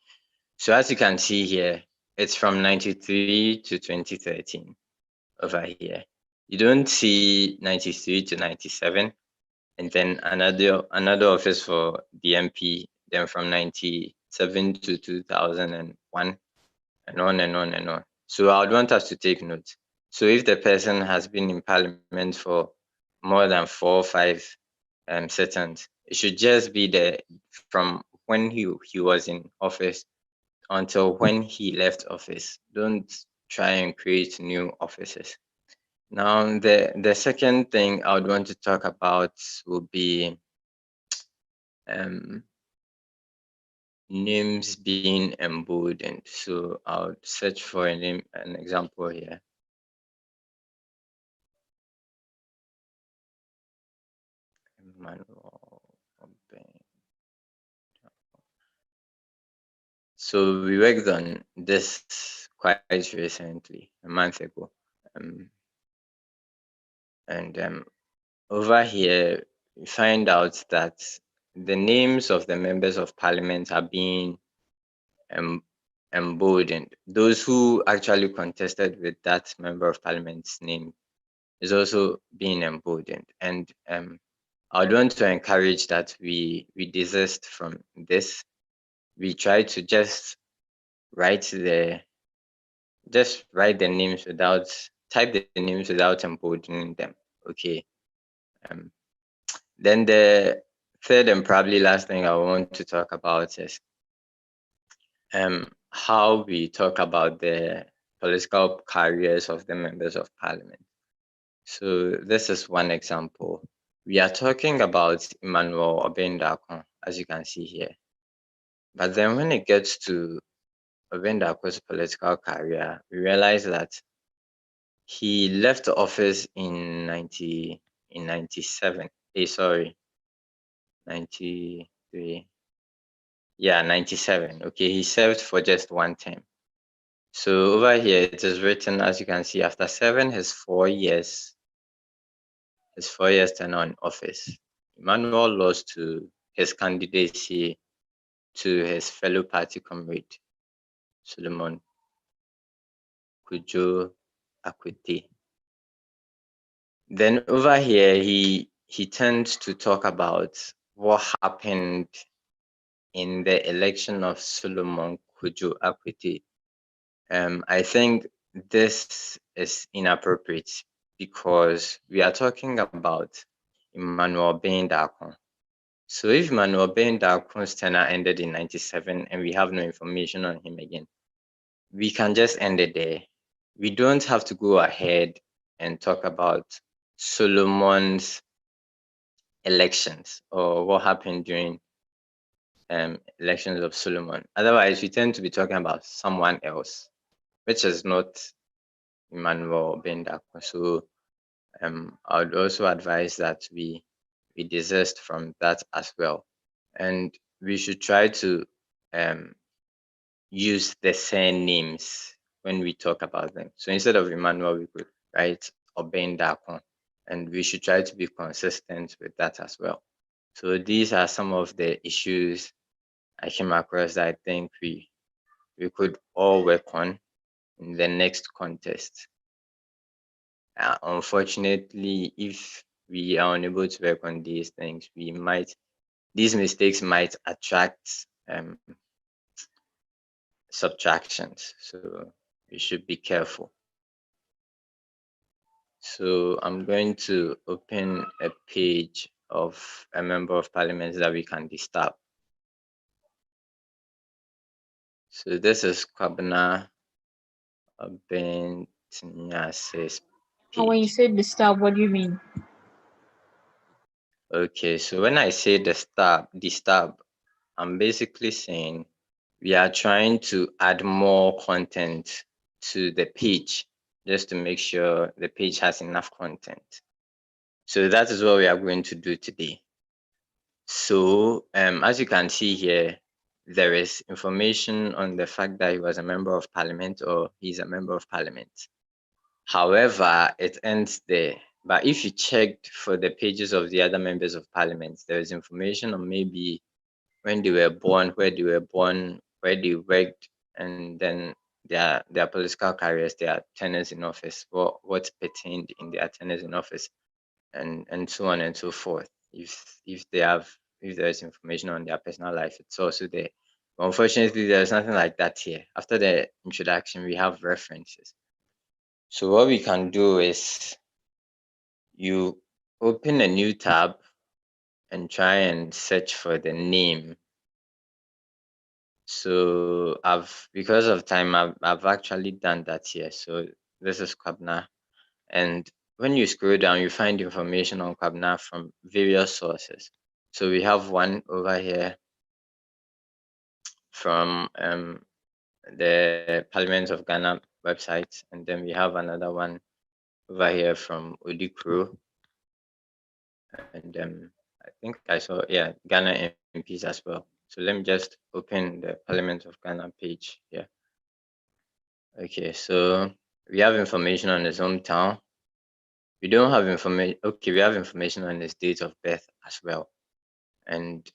So as you can see here, it's from 93 to 2013 over here. You don't see 93 to 97, and then another office for the MP, then from 97 to 2001, and on and on and on. So I would want us to take note. So if the person has been in parliament for more than 4 or 5 sessions, it should just be there from when he was in office until when he left office. Don't try and create new offices. Now, the second thing I would want to talk about would be names being emboldened. So I'll search for an example here. So we worked on this quite recently, a month ago. Over here, we find out that the names of the members of parliament are being emboldened. Those who actually contested with that member of parliament's name is also being emboldened. And I would want to encourage that we desist from this. We try to just write the names without type the names without emboldening them. Okay. Then the third and probably last thing I want to talk about is how we talk about the political careers of the members of parliament. So this is one example. We are talking about Emmanuel Obendakon, as you can see here. But then when it gets to Obendakon's political career, we realize that he left office in 97. Sorry, 93. Yeah, 97. Okay, he served for just one term. So over here it is written, as you can see, after serving his 4 years tenure in office, Emmanuel lost to his candidacy to his fellow party comrade Solomon Kujo Akwete. Then over here he tends to talk about what happened in the election of Solomon Kujo Akwete. I think this is inappropriate because we are talking about Emmanuel Bendakon. So if Emmanuel Bendakon's tenure ended in 97 and we have no information on him again, we can just end it there. We don't have to go ahead and talk about Solomon's elections or what happened during elections of Solomon. Otherwise, we tend to be talking about someone else, which is not Emmanuel Bendakon. So I would also advise that we desist from that as well. And we should try to use the same names when we talk about them. So instead of Emmanuel, we could write Obendakon, and we should try to be consistent with that as well. So these are some of the issues I came across that I think we could all work on in the next contest. Unfortunately, if we are unable to work on these things, these mistakes might attract subtractions. So we should be careful. So I'm going to open a page of a member of parliament that we can disturb. So this is Kwabena Obentinyase's page. And when you say disturb, what do you mean? Okay, so when I say disturb, I'm basically saying we are trying to add more content to the page just to make sure the page has enough content. So that is what we are going to do today. So as you can see here, there is information on the fact that he was a member of parliament or he's a member of parliament. However, it ends there. But if you checked for the pages of the other members of parliament, there is information on maybe when they were born, where they were born, where they worked, and then their political careers, their tenures in office, what pertained in their tenures in office, and so on and so forth. If there is information on their personal life, it's also there. But unfortunately, there's nothing like that here. After the introduction, we have references. So what we can do is you open a new tab and try and search for the name. So because of time, I've actually done that here. So this is Kwabena, and when you scroll down, you find information on Kwabena from various sources. So we have one over here from the Parliament of Ghana website, and then we have another one over here from Odikro, and I think I saw Ghana MPs as well. So let me just open the Parliament of Ghana page here. Okay, so we have information on his hometown. We don't have information. Okay, we have information on his date of birth as well, and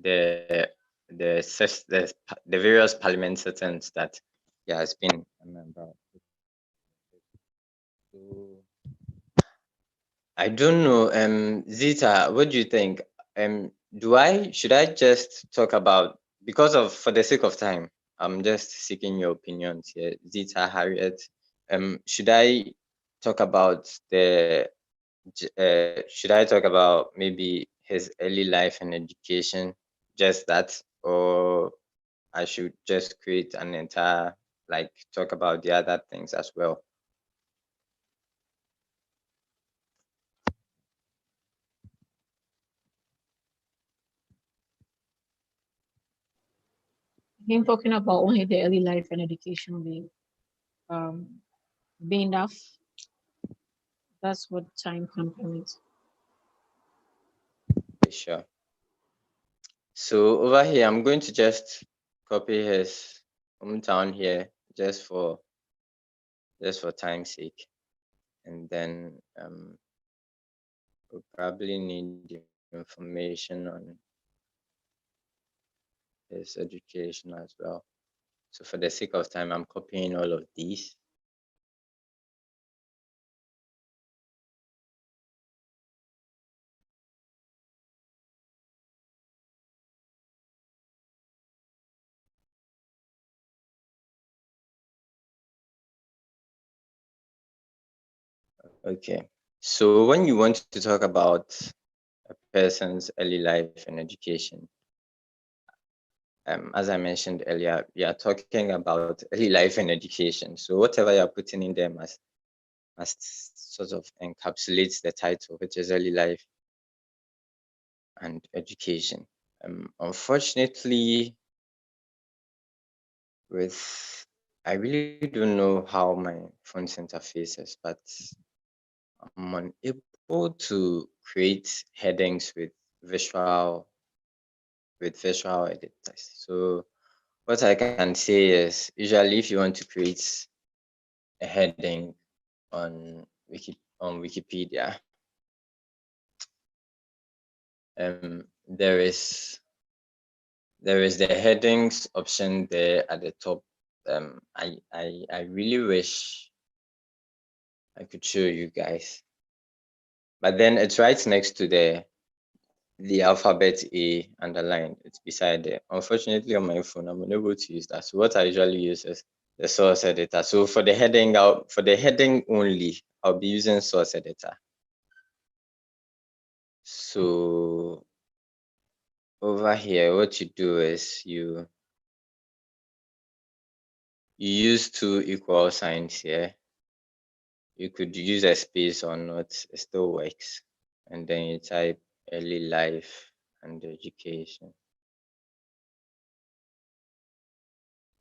the various parliament settings that he has been a member of. I don't know. Zita, what do you think? Should I just talk about, for the sake of time, I'm just seeking your opinions here. Zita, Harriet, should I talk about should I talk about maybe his early life and education, just that, or I should just create an entire, like, talk about the other things as well? Him talking about only the early life and education be enough. That's what time can permit. Sure. So over here, I'm going to just copy his hometown here just for time's sake. And then we'll probably need the information on his education as well. So for the sake of time, I'm copying all of these. Okay, so when you want to talk about a person's early life and education, as I mentioned earlier, we are talking about early life and education. So whatever you're putting in there must sort of encapsulate the title, which is early life and education. Unfortunately, I really don't know how my phone's interface is, but I'm unable to create headings with visual editors. So what I can say is, usually if you want to create a heading on Wikipedia, there is the headings option there at the top. I really wish I could show you guys, but then it's right next to the alphabet A underlined. It's beside there. Unfortunately, on my phone, I'm unable to use that. So what I usually use is the source editor. So for the heading only, I'll be using source editor. So over here, what you do is you use two equal signs here. You could use a space or not, it still works. And then you type early life and education.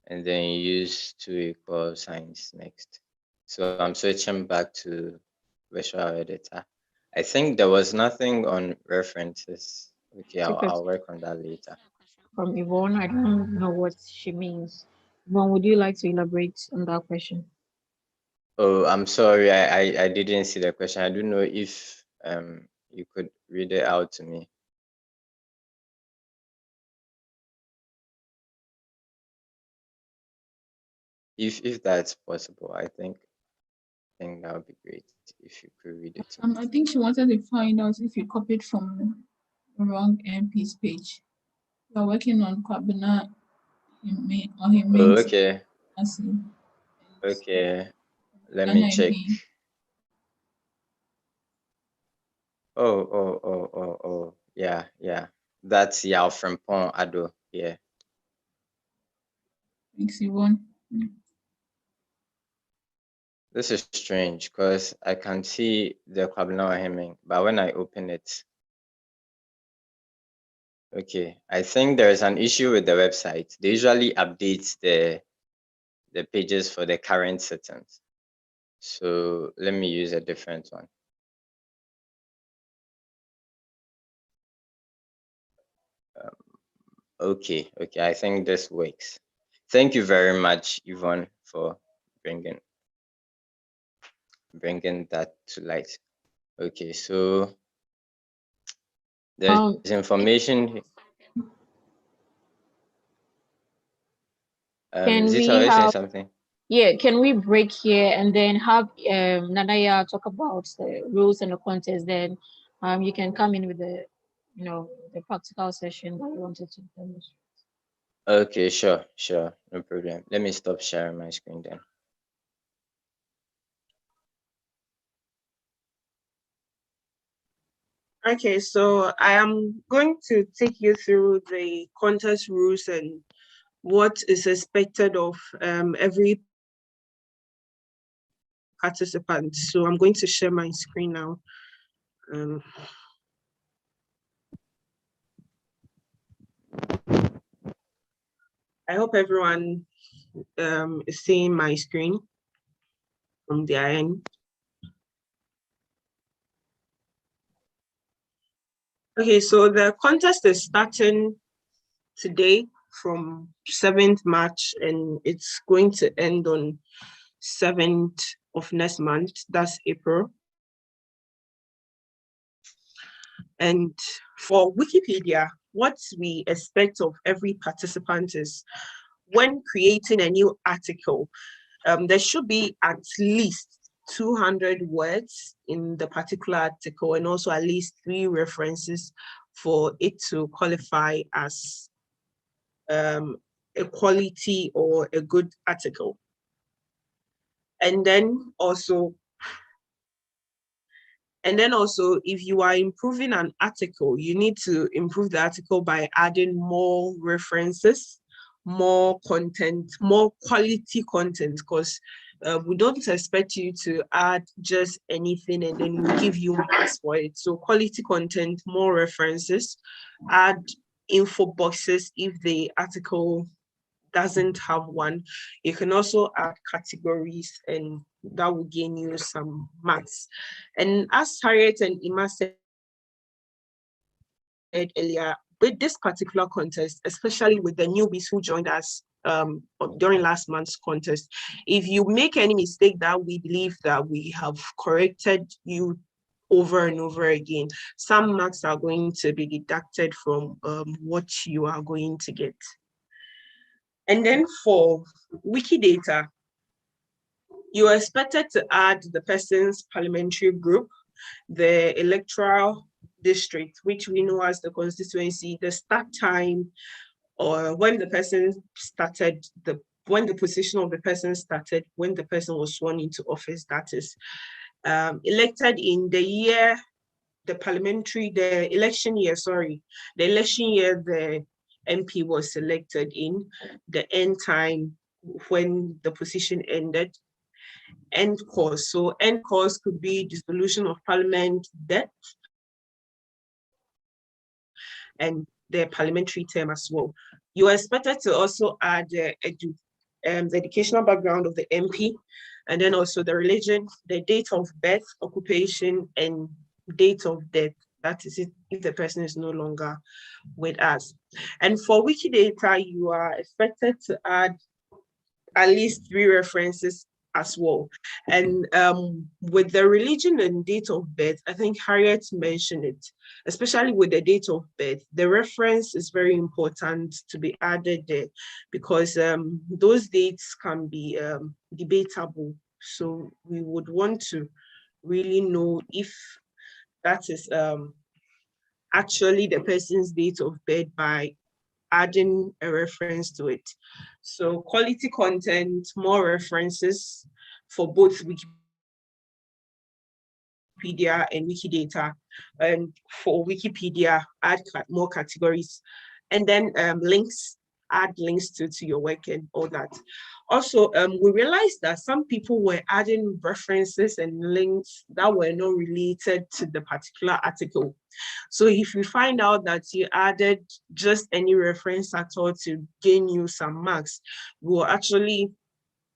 And then you use two equal signs next. So I'm switching back to visual editor. I think there was nothing on references. Okay, I'll work on that later. From Yvonne, I don't know what she means. Yvonne, would you like to elaborate on that question? Oh, I'm sorry, I didn't see the question. I don't know if you could read it out to me. If that's possible, I think that would be great if you could read it to me. I think she wanted to find out if you copied from the wrong MP's page. You're working on Kwabena Oh, okay. Okay, let me check. Oh, yeah. That's Yao from Pont Ado, yeah. Thanks, Yvonne. This is strange because I can see the Kwabena hemming, but when I open it, okay, I think there is an issue with the website. They usually update the pages for the current settings. So let me use a different one. Okay, I think this works. Thank you very much, Yvonne, for bringing that to light. Okay, so there's information. Can Zita, we are you saying have something? Yeah, can we break here and then have Nanaya talk about the rules and the contest? Then you can come in with the, the practical session that you wanted to demonstrate. Okay, sure, no problem. Let me stop sharing my screen then. Okay, so I am going to take you through the contest rules and what is expected of every participant. So I'm going to share my screen now. I hope everyone is seeing my screen from their end. Okay, so the contest is starting today from 7th March and it's going to end on 7th of next month, that's April. And for Wikipedia, what we expect of every participant is when creating a new article, there should be at least 200 words in the particular article and also at least 3 references for it to qualify as a quality or a good article. And then also, if you are improving an article, you need to improve the article by adding more references, more content, more quality content, because we don't expect you to add just anything and then we'll give you marks for it. So quality content, more references, add info boxes if the article doesn't have one. You can also add categories and that will gain you some marks. And as Harriet and Ima said earlier, with this particular contest, especially with the newbies who joined us during last month's contest, if you make any mistake that we believe that we have corrected you over and over again, some marks are going to be deducted from what you are going to get. And then for Wikidata, you are expected to add the person's parliamentary group, the electoral district, which we know as the constituency, the start time, or when the person started, when the position of the person started, when the person was sworn into office, that is elected in the year, the election year the MP was selected in, the end time when the position ended, end cause. So end cause could be dissolution of parliament, death, and the parliamentary term as well. You are expected to also add the educational background of the MP, and then also the religion, the date of birth, occupation, and date of death. That is it, if the person is no longer with us. And for Wikidata, you are expected to add at least 3 references as well. And with the religion and date of birth, I think Harriet mentioned it, especially with the date of birth, the reference is very important to be added there because those dates can be debatable. So we would want to really know if that is actually the person's date of birth by adding a reference to it. So quality content, more references for both Wikipedia and Wikidata. And for Wikipedia, add more categories. And then links, add links to your work and all that. Also, we realized that some people were adding references and links that were not related to the particular article. So if you find out that you added just any reference at all to gain you some marks, we'll actually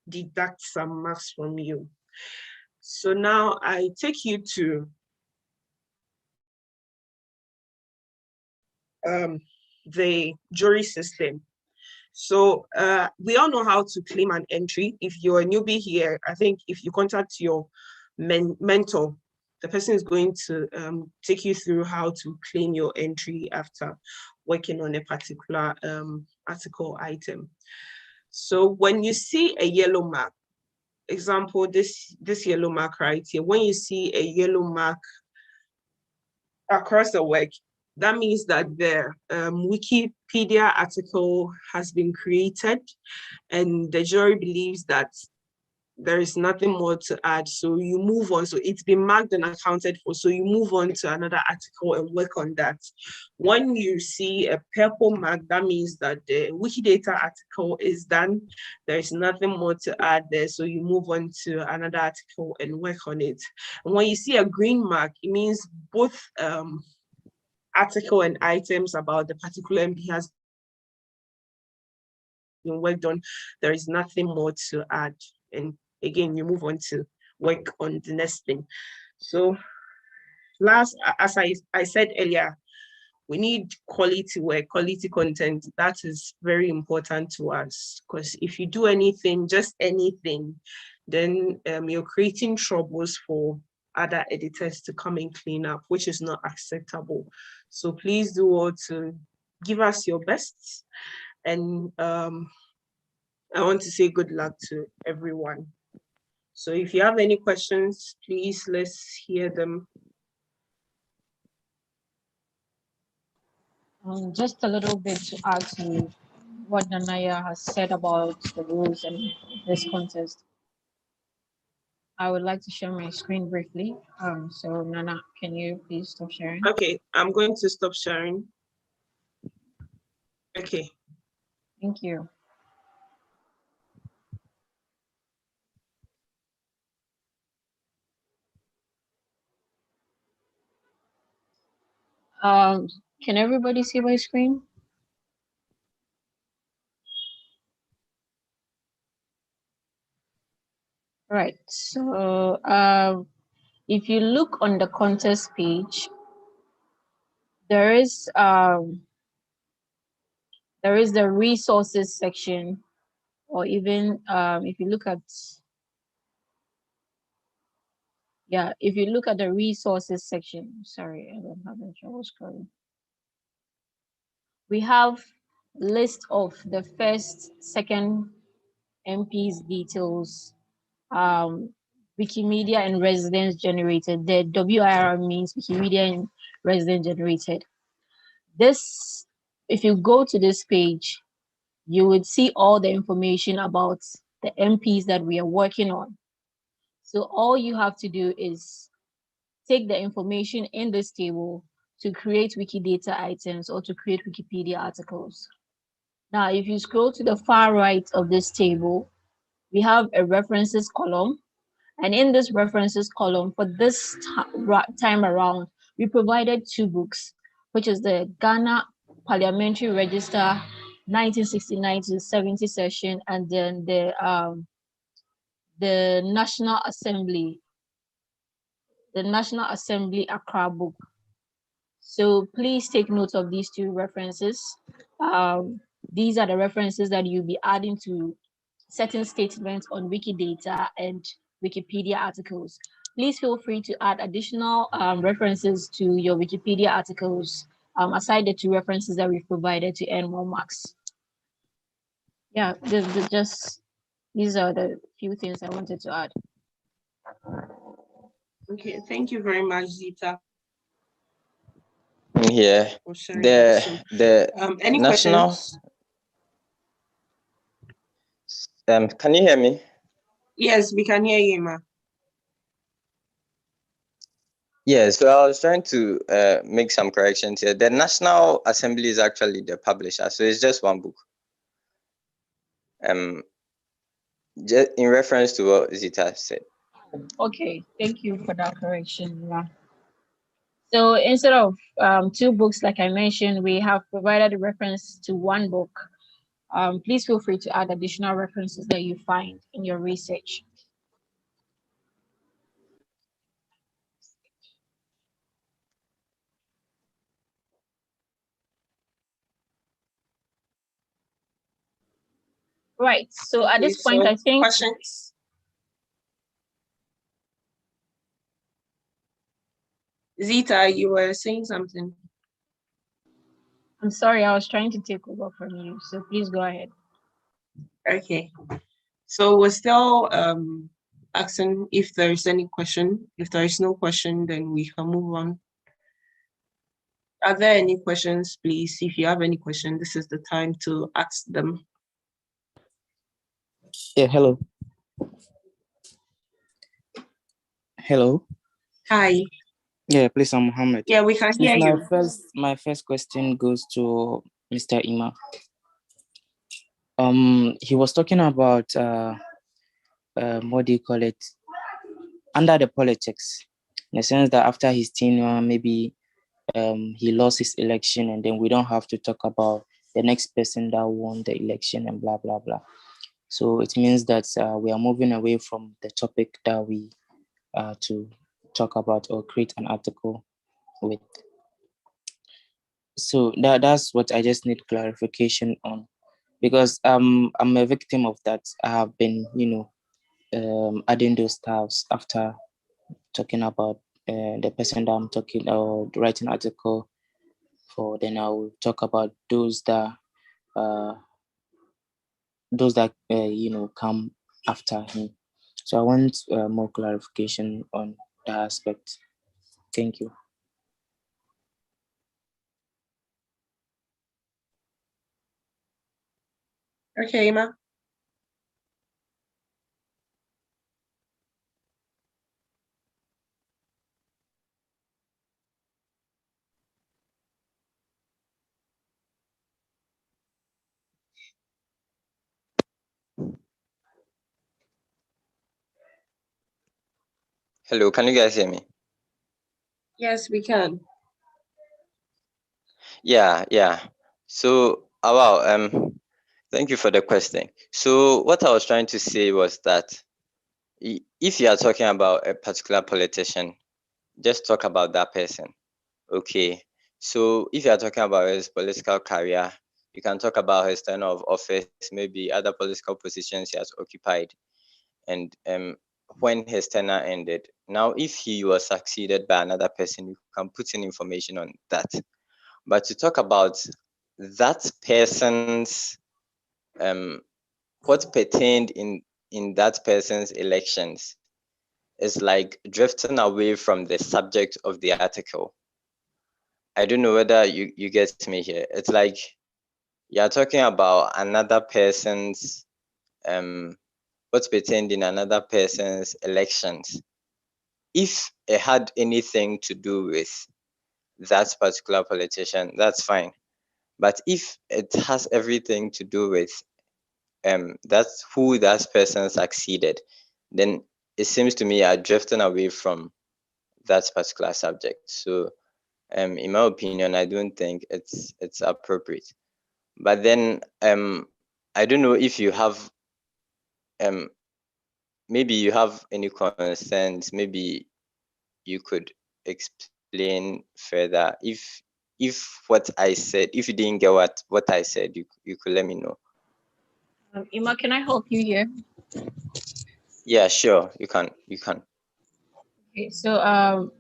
deduct some marks from you. So now I take you to the jury system. So we all know how to claim an entry. If you're a newbie here, I think if you contact your mentor, the person is going to take you through how to claim your entry after working on a particular article item. So when you see a yellow mark, example, this yellow mark right here, when you see a yellow mark across the work, that means that the Wikipedia article has been created and the jury believes that there is nothing more to add. So you move on. So it's been marked and accounted for. So you move on to another article and work on that. When you see a purple mark, that means that the Wikidata article is done. There is nothing more to add there. So you move on to another article and work on it. And when you see a green mark, it means both article and items about the particular MP has been worked on. There is nothing more to add. And again, you move on to work on the next thing. So last, as I said earlier, we need quality work, quality content. That is very important to us, because if you do anything, just anything, then you're creating troubles for other editors to come and clean up, which is not acceptable. So please do all to give us your best. And I want to say good luck to everyone. So if you have any questions, please, let's hear them. Just a little bit to add to what Nanaya has said about the rules and this contest. I would like to share my screen briefly. So Nana, can you please stop sharing? Okay, I'm going to stop sharing. Okay. Thank you. Can everybody see my screen? Right, so if you look on the contest page, there is the resources section, or even if you look at, yeah, if you look at the resources section, sorry, I don't have any trouble scrolling. We have list of the first, second MP's details, Wikimedia and residence generated. The WIR means Wikimedia and residence generated. This, if you go to this page, you would see all the information about the MPs that we are working on. So all you have to do is take the information in this table to create Wikidata items or to create Wikipedia articles. Now, if you scroll to the far right of this table, we have a references column. And in this references column, for this time around, we provided two books, which is the Ghana Parliamentary Register 1969 to 70 session, and then the National Assembly Accra book. So please take note of these two references. These are the references that you'll be adding to certain statements on Wikidata and Wikipedia articles. Please feel free to add additional references to your Wikipedia articles, aside the two references that we've provided to earn more marks. Yeah, these are the few things I wanted to add. Okay, thank you very much, Zita. Here, the any national questions? Can you hear me? Yes, we can hear you, Ma. Yeah, so I was trying to make some corrections here. The National Assembly is actually the publisher, so it's just one book. Just in reference to what Zita said. Okay, thank you for that correction. Yeah. So instead of two books, like I mentioned, we have provided a reference to one book. Please feel free to add additional references that you find in your research. Right, so at this point, I think... Questions? Zita, you were saying something. I'm sorry, I was trying to take over from you, so please go ahead. Okay, so we're still asking if there is any question. If there is no question, then we can move on. Are there any questions, please? If you have any question, this is the time to ask them. Yeah, hello. Hello. Hi. Yeah, please, I'm Mohammed. Yeah, we can hear you. My first question goes to Mr. Ima. He was talking about what do you call it? Under the politics, in the sense that after his tenure, maybe he lost his election, and then we don't have to talk about the next person that won the election and blah blah blah. So it means that we are moving away from the topic that we to talk about or create an article with. So that's what I just need clarification on, because I'm a victim of that. I have been, adding those tabs after talking about the person that I'm talking or writing article for. Then I'll talk about those that come after him. So I want more clarification on that aspect. Thank you. Okay, Ima. Hello, can you guys hear me? Yes, we can. Yeah. So, wow, thank you for the question. So what I was trying to say was that if you are talking about a particular politician, just talk about that person. Okay. So if you are talking about his political career, you can talk about his tenure of office, maybe other political positions he has occupied, and when his tenure ended. Now, if he was succeeded by another person, you can put in information on that. But to talk about that person's what pertained in that person's elections is like drifting away from the subject of the article. I don't know whether you get me here. It's like you're talking about another person's what's pertained in another person's elections. If it had anything to do with that particular politician, that's fine. But if it has everything to do with that's who that person succeeded, then it seems to me you're drifting away from that particular subject. So in my opinion, I don't think it's appropriate. But then I don't know if you have maybe you have any concerns, maybe you could explain further. If what I said, if you didn't get what I said, you could let me know. Ima, can I help you here? Yeah, sure, you can. Okay, so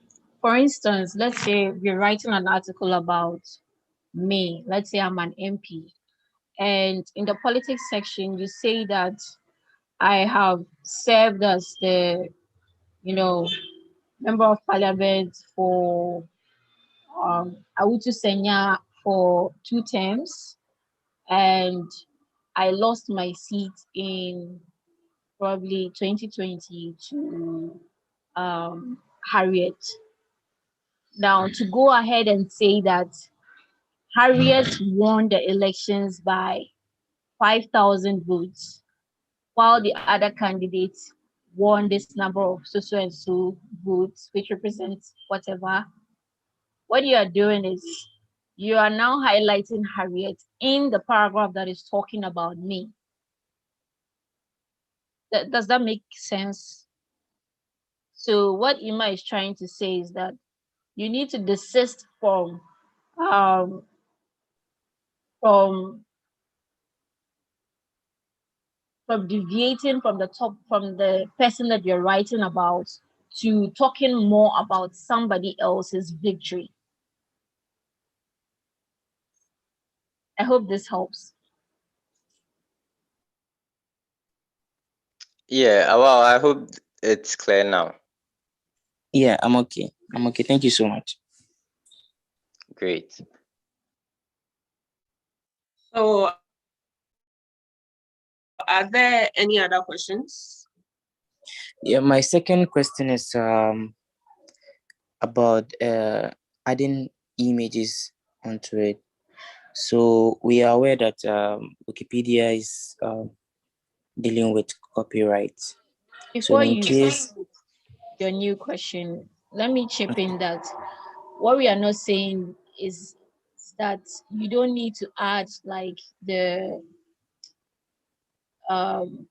for instance, let's say we're writing an article about me. Let's say I'm an MP, and in the politics section, you say that I have served as the, member of parliament for Awutu Senya for 2 terms, and I lost my seat in probably 2020 to Harriet. Now, to go ahead and say that Harriet won the elections by 5,000 votes, while the other candidates won this number of so and so votes, which represents whatever. What you are doing is you are now highlighting Harriet in the paragraph that is talking about me. Does that make sense? So what Ima is trying to say is that you need to desist um, from deviating from the person that you're writing about to talking more about somebody else's victory. I hope this helps. Yeah, well, I hope It's clear now. Yeah, I'm okay. I'm okay. Thank you so much. Great. So, are there any other questions? Yeah, my second question is about adding images onto it. So we are aware that Wikipedia is dealing with copyright. So Before in you case your new question, let me chip in that what we are not saying is that you don't need to add like um,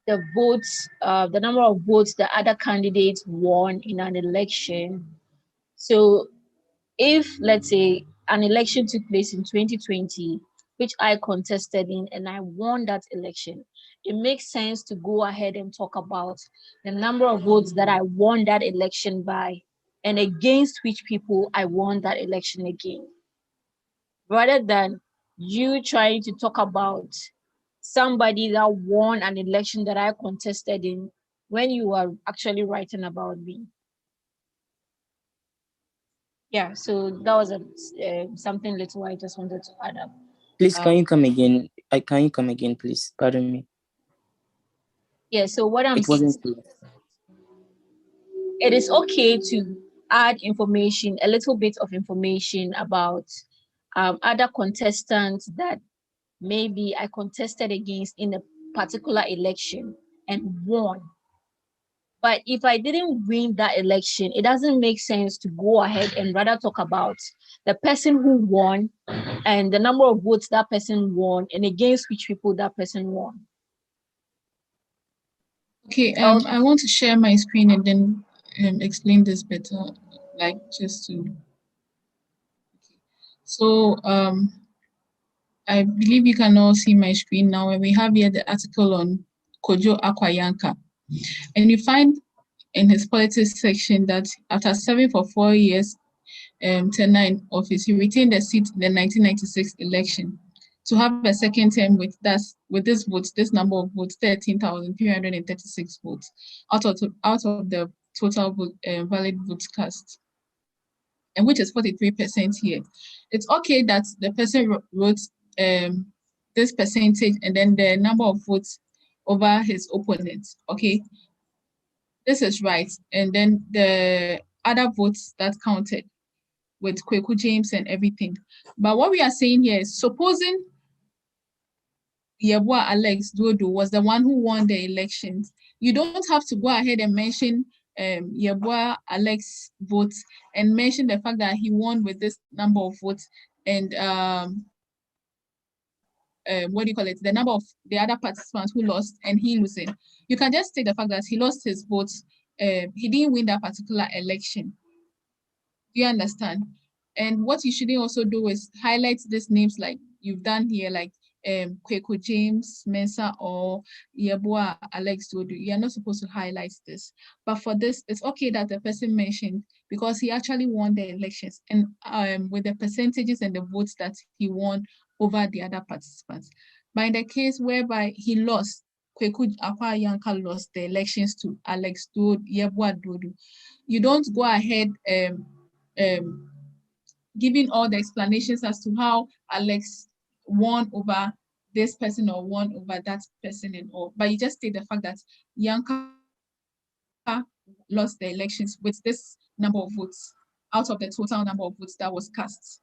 the votes, the number of votes the other candidates won in an election. So if, let's say, an election took place in 2020, which I contested in and I won that election, it makes sense to go ahead and talk about the number of votes that I won that election by and against which people I won that election against, rather than you trying to talk about somebody that won an election that I contested in when you are actually writing about me. Yeah, so that was something little I just wanted to add up. please can you come again? Can you come again, please? Pardon me. Yeah, so what I'm It wasn't clear. it is okay to add information, a little bit of information about other contestants that maybe I contested against in a particular election and won. But if I didn't win that election, it doesn't make sense to go ahead and rather talk about the person who won and the number of votes that person won and against which people that person won. Okay, I want to share my screen and then explain this better, like just to. So I believe you can all see my screen now, and we have here the article on Kojo Akwayanka, and you find in his politics section that after serving for 4 years, tenure in office, he retained the seat in the 1996 election to have a second term with this votes, this number of votes, 13,336 votes out of the total valid votes cast, and which is 43% here. It's okay that the person wrote this percentage and then the number of votes over his opponent. Okay, this is right. And then the other votes that counted with Kweku James and everything. But what we are saying here is supposing Yeboah Alex Dodo was the one who won the elections, you don't have to go ahead and mention Yeboah Alex votes and mention the fact that he won with this number of votes and what do you call it, the number of the other participants who lost and he losing. You can just take the fact that he lost his votes, he didn't win that particular election. Do you understand? And what you shouldn't also do is highlight these names like you've done here, like Kweku James, Mensa, or Yeboah Alex Dodo. You're not supposed to highlight this. But for this, it's okay that the person mentioned because he actually won the elections and with the percentages and the votes that he won over the other participants. But in the case whereby he lost, Kweku Akwayanka lost the elections to Alex Dodo, Yeboah Dodo, you don't go ahead um, giving all the explanations as to how Alex won over this person or won over that person and all. But you just state the fact that Yanka lost the elections with this number of votes out of the total number of votes that was cast.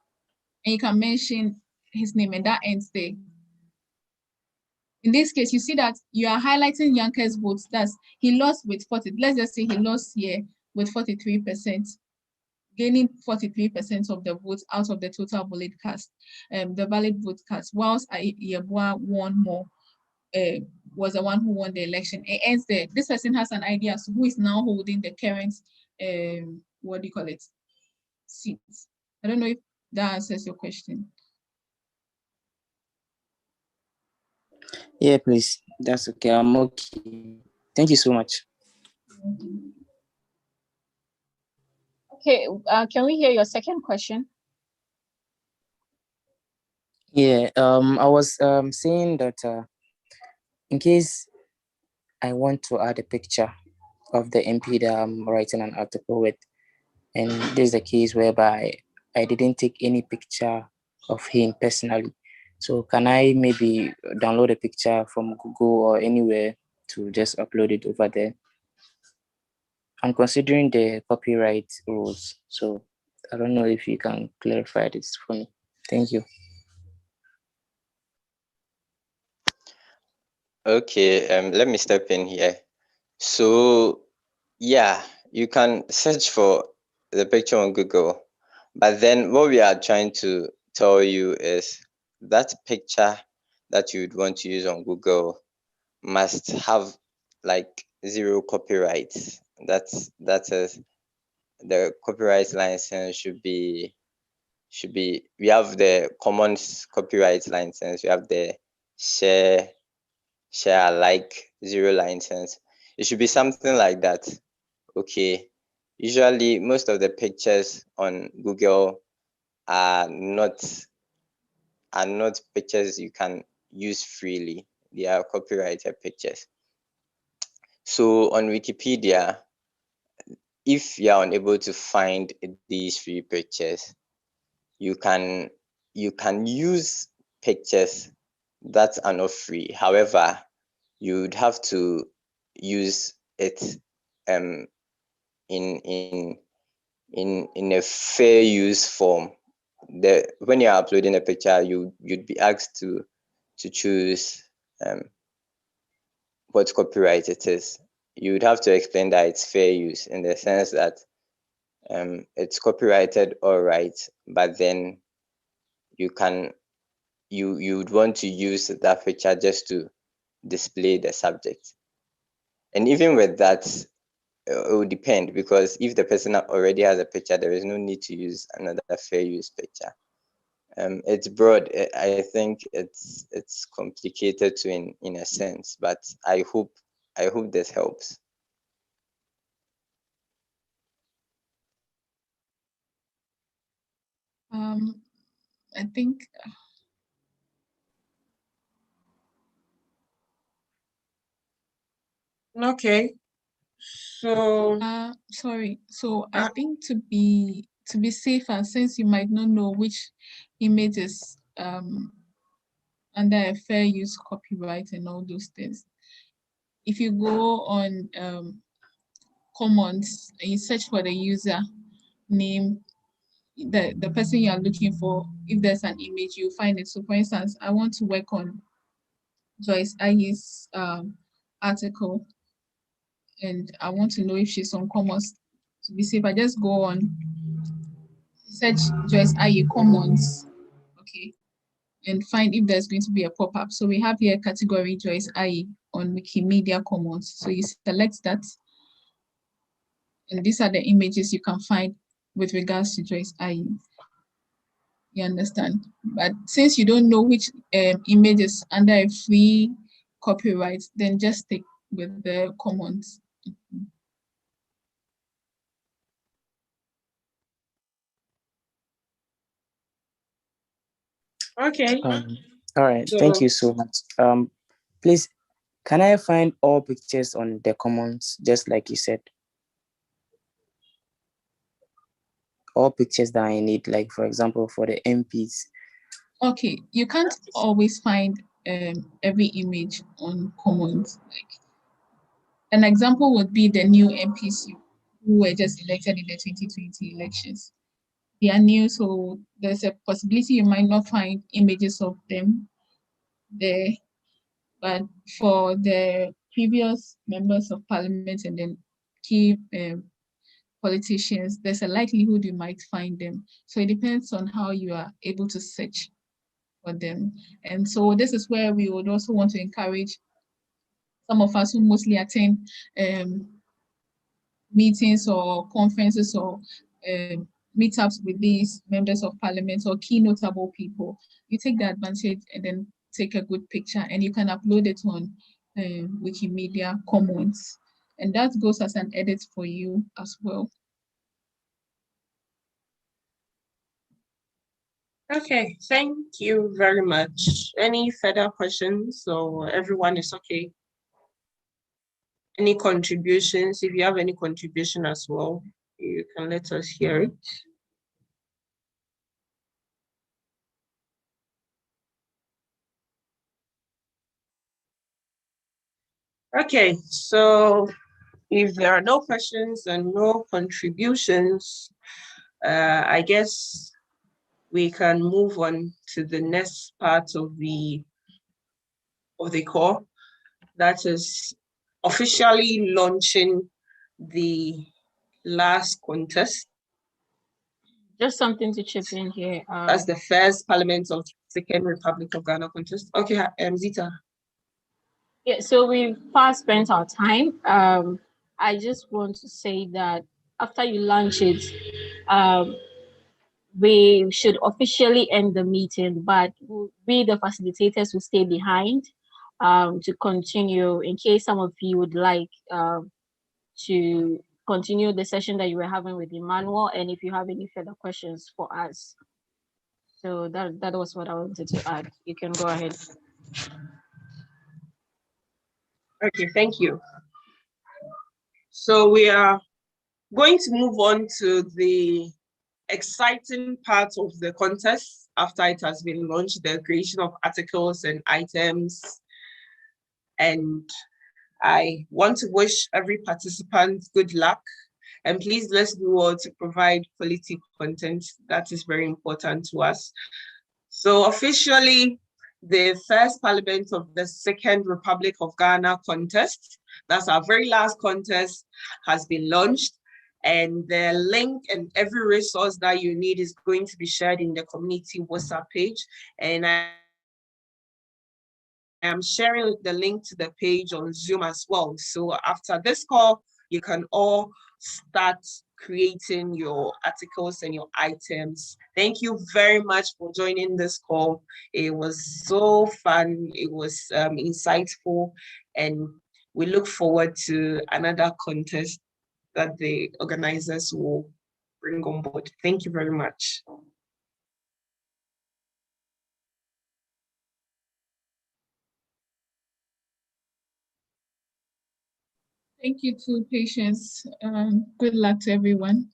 And you can mention his name and that ends there. In this case, you see that you are highlighting Yanka's votes. That's he lost with 40. Let's just say he lost here with 43%. Gaining 43% of the votes out of the total valid cast, the valid vote cast, whilst Yeboah won more, was the one who won the election. It ends there. This person has an idea as to who is now holding the current, what do you call it, seat. I don't know if that answers your question. Yeah, please. That's okay. I'm okay. Thank you so much. Okay, can we hear your second question? Yeah, I was saying that in case I want to add a picture of the MP that I'm writing an article with. And this is the case whereby I didn't take any picture of him personally. So can I maybe download a picture from Google or anywhere to just upload it over there? I'm considering the copyright rules. So I don't know if you can clarify this for me. Thank you. Okay, let me step in here. So yeah, you can search for the picture on Google, but then what we are trying to tell you is that picture that you'd want to use on Google must have like 0 copyrights. That's the copyright license should be we have the commons copyright license, we have the share alike 0 license. It should be something like that. Okay, usually most of the pictures on Google are not pictures you can use freely. They are copyrighted pictures. So on Wikipedia, if you are unable to find these free pictures, you can use pictures that are not free. However, you'd have to use it in a fair use form. When you're uploading a picture, you'd be asked to choose what copyright it is. You would have to explain that it's fair use in the sense that it's copyrighted all right, but then you would want to use that picture just to display the subject. And even with that, it would depend, because if the person already has a picture, there is no need to use another fair use picture. It's broad. I think it's complicated to in a sense, but I hope this helps. I think Okay. So sorry. So I think to be safer, since you might not know which image is under a fair use copyright and all those things, if you go on Commons and you search for the user name, the person you are looking for, if there's an image, you find it. So for instance, I want to work on Joyce Aye's article, and I want to know if she's on Commons. To be safe, I just go on, search Joyce Aye Commons, okay, and find if there's going to be a pop-up. So we have here category Joyce Aye on Wikimedia Commons. So you select that, and these are the images you can find with regards to Joyce Aye. You understand? But since you don't know which image is under a free copyright, then just stick with the commons. okay. All right. Thank you so much. Please, can I find all pictures on the commons, just like you said? All pictures that I need, like for example, for the MPs. Okay, you can't always find every image on commons. Like an example would be the new MPs who were just elected in the 2020 elections. They are new, so there's a possibility you might not find images of them there. But for the previous members of parliament and then key politicians, there's a likelihood you might find them. So it depends on how you are able to search for them. And so this is where we would also want to encourage some of us who mostly attend meetings or conferences or meetups with these members of parliament or key notable people. You take the advantage and then take a good picture, and you can upload it on Wikimedia Commons. And that goes as an edit for you as well. Okay, thank you very much. Any further questions, or everyone is okay? Any contributions? If you have any contribution as well, you can let us hear it. Okay, so if there are no questions and no contributions, I guess we can move on to the next part of the call. That is officially launching the last contest. Just something to chip in here. That's the first Parliament of Second Republic of Ghana contest. Okay, Zita. Yeah, so we've fast spent our time. I just want to say that after you launch it, we should officially end the meeting, but we, the facilitators, will stay behind to continue in case some of you would like to continue the session that you were having with Emmanuel, and if you have any further questions for us. So that was what I wanted to add. You can go ahead. Okay, thank you. So we are going to move on to the exciting part of the contest after it has been launched, the creation of articles and items. And I want to wish every participant good luck. And please, let's do all to provide quality content. That is very important to us. So officially, the first Parliament of the Second Republic of Ghana contest, that's our very last contest, has been launched. And the link and every resource that you need is going to be shared in the community WhatsApp page. And I am sharing the link to the page on Zoom as well. So after this call, you can all start creating your articles and your items. Thank you very much for joining this call. It was so fun. It was insightful, and we look forward to another contest that the organizers will bring on board. Thank you very much. Thank you to Patience. Good luck to everyone.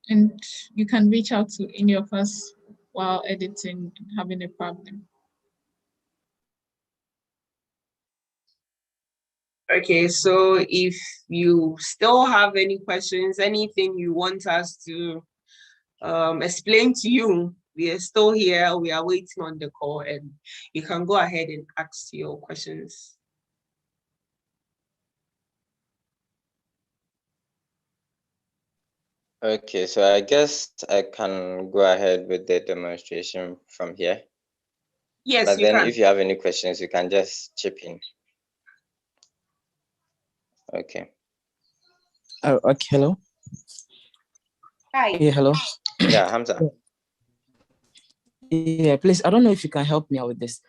And you can reach out to any of us while editing and having a problem. Okay, so if you still have any questions, anything you want us to explain to you, we are still here. We are waiting on the call, and you can go ahead and ask your questions. Okay, so I guess I can go ahead with the demonstration from here. Yes, but you then can. If you have any questions, you can just chip in. Okay. Okay, hello. Hi. Yeah, hello. Yeah, Hamza. Yeah, please, I don't know if you can help me out with this.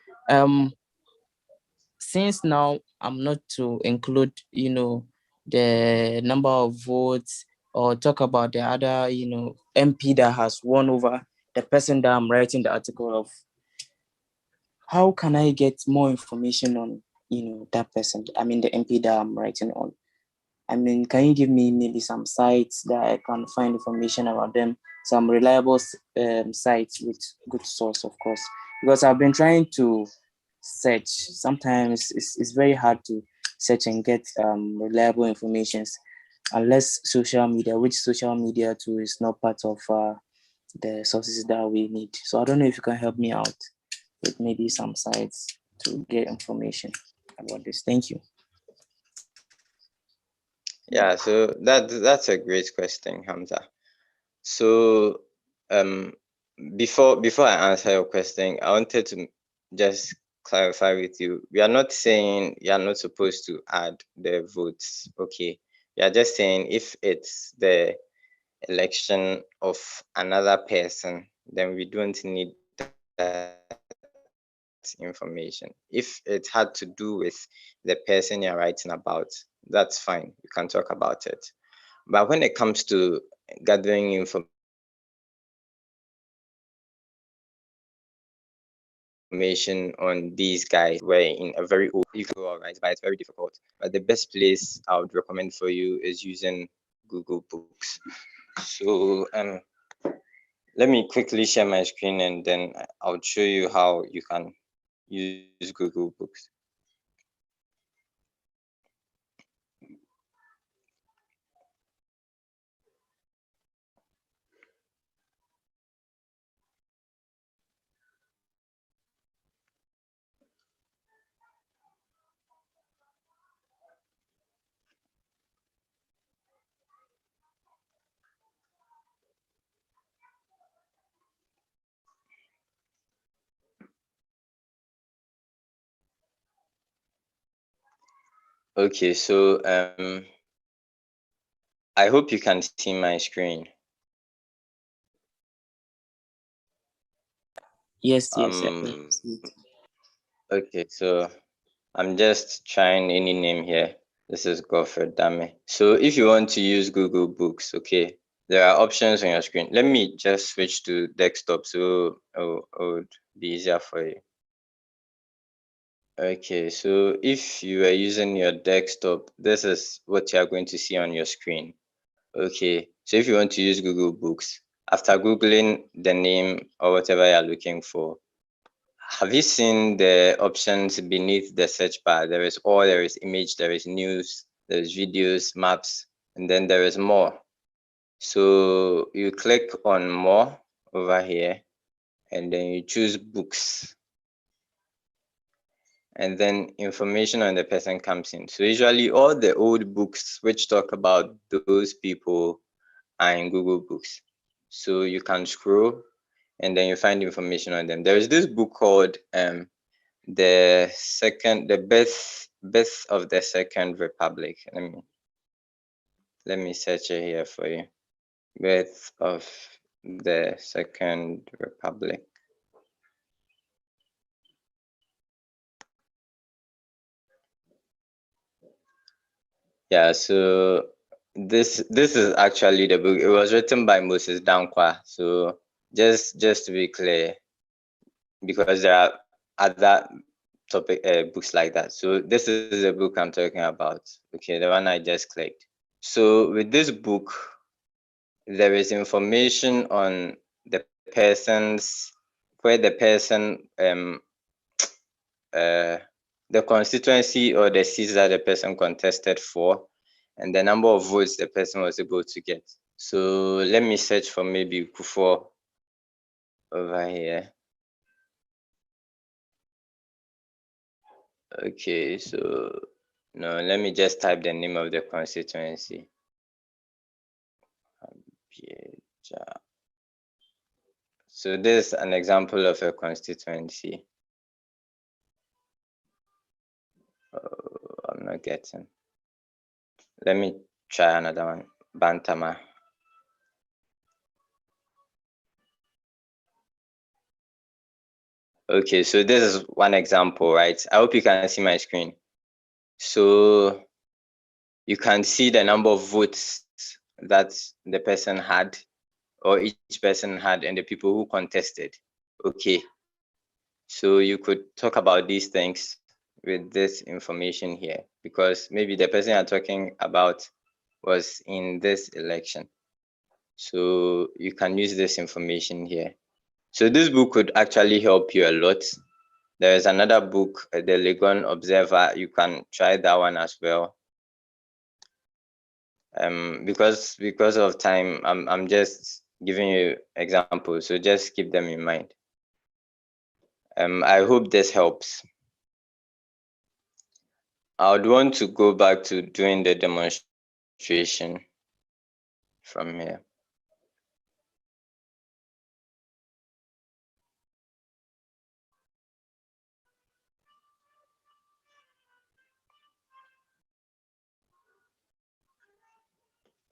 Since now I'm not to include, the number of votes or talk about the other, MP that has won over the person that I'm writing the article of, how can I get more information on, that person? I mean, the MP that I'm writing on. I mean, can you give me maybe some sites that I can find information about them? Some reliable sites with good source, of course. Because I've been trying to search. Sometimes it's very hard to search and get reliable information unless social media, which social media too is not part of the sources that we need. So I don't know if you can help me out with maybe some sites to get information about this. Thank you. Yeah, so that's a great question, Hamza. So before I answer your question, I wanted to just clarify with you. We are not saying you are not supposed to add the votes. Okay, we are just saying if it's the election of another person, then we don't need that information. If it had to do with the person you're writing about, that's fine. You can talk about it. But when it comes to gathering information information on these guys were in a very old, you could all right, but it's very difficult. But the best place I would recommend for you is using Google Books. So let me quickly share my screen and then I'll show you how you can use Google Books. Okay, so I hope you can see my screen. Yes, yes. Okay, so I'm just trying any name here. This is Godfrey Dame. So if you want to use Google Books, okay, there are options on your screen. Let me just switch to desktop so it would be easier for you. Okay, so if you are using your desktop, this is what you are going to see on your screen. Okay, so if you want to use Google Books, after Googling the name or whatever you're looking for, have you seen the options beneath the search bar? There is all, there is image, there is news, there is videos, maps, and then there is more. So you click on more over here, and then you choose books. And then information on the person comes in. So usually all the old books which talk about those people are in Google Books. So you can scroll and then you find information on them. There is this book called the birth of the Second Republic. Let me search it here for you. Birth of the Second Republic. Yeah, so this is actually the book. It was written by Moses Dankwa. So just to be clear, because there are other books like that. So this is the book I'm talking about. Okay, the one I just clicked. So with this book, there is information on the person's, where the person the constituency or the seats that the person contested for, and the number of votes the person was able to get. So let me search for maybe Kufo over here. Okay, so no, let me just type the name of the constituency. So this is an example of a constituency. Oh, I'm not getting. Let me try another one. Bantama. Okay, so this is one example, right? I hope you can see my screen. So you can see the number of votes that the person had, or each person had, and the people who contested. Okay, so you could talk about these things with this information here, because maybe the person you're talking about was in this election. So you can use this information here. So this book could actually help you a lot. There is another book, The Legon Observer. You can try that one as well. Because of time, I'm just giving you examples, so just keep them in mind. I hope this helps. I would want to go back to doing the demonstration from here.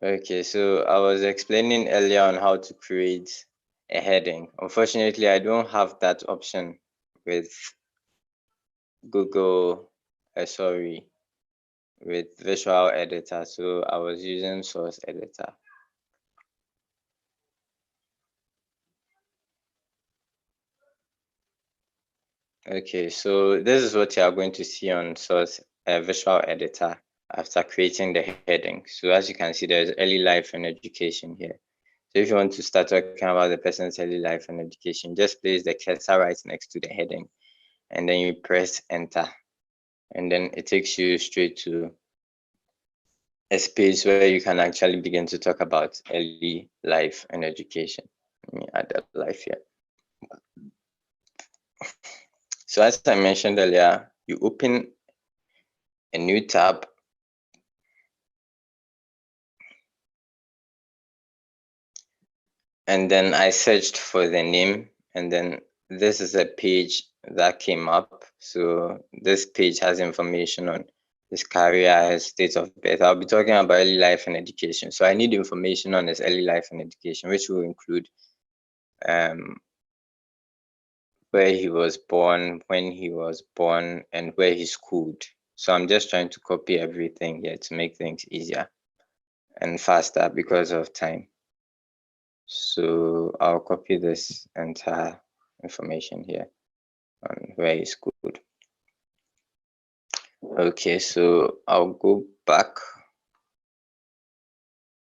Okay, so I was explaining earlier on how to create a heading. Unfortunately, I don't have that option with Google, with Visual Editor, so I was using Source Editor. Okay, so this is what you are going to see on Source Visual Editor after creating the heading. So as you can see, there's early life and education here. So if you want to start talking about the person's early life and education, just place the cursor right next to the heading, and then you press enter, and then it takes you straight to a space where you can actually begin to talk about early life and education. Let me add that life here. So as I mentioned earlier, you open a new tab, and then I searched for the name, and then this is a page that came up. So this page has information on his career, his date of birth. I'll be talking about early life and education. So I need information on his early life and education, which will include where he was born, when he was born, and where he schooled. So I'm just trying to copy everything here to make things easier and faster because of time. So I'll copy this entire information here on where he schooled. Okay, so I'll go back.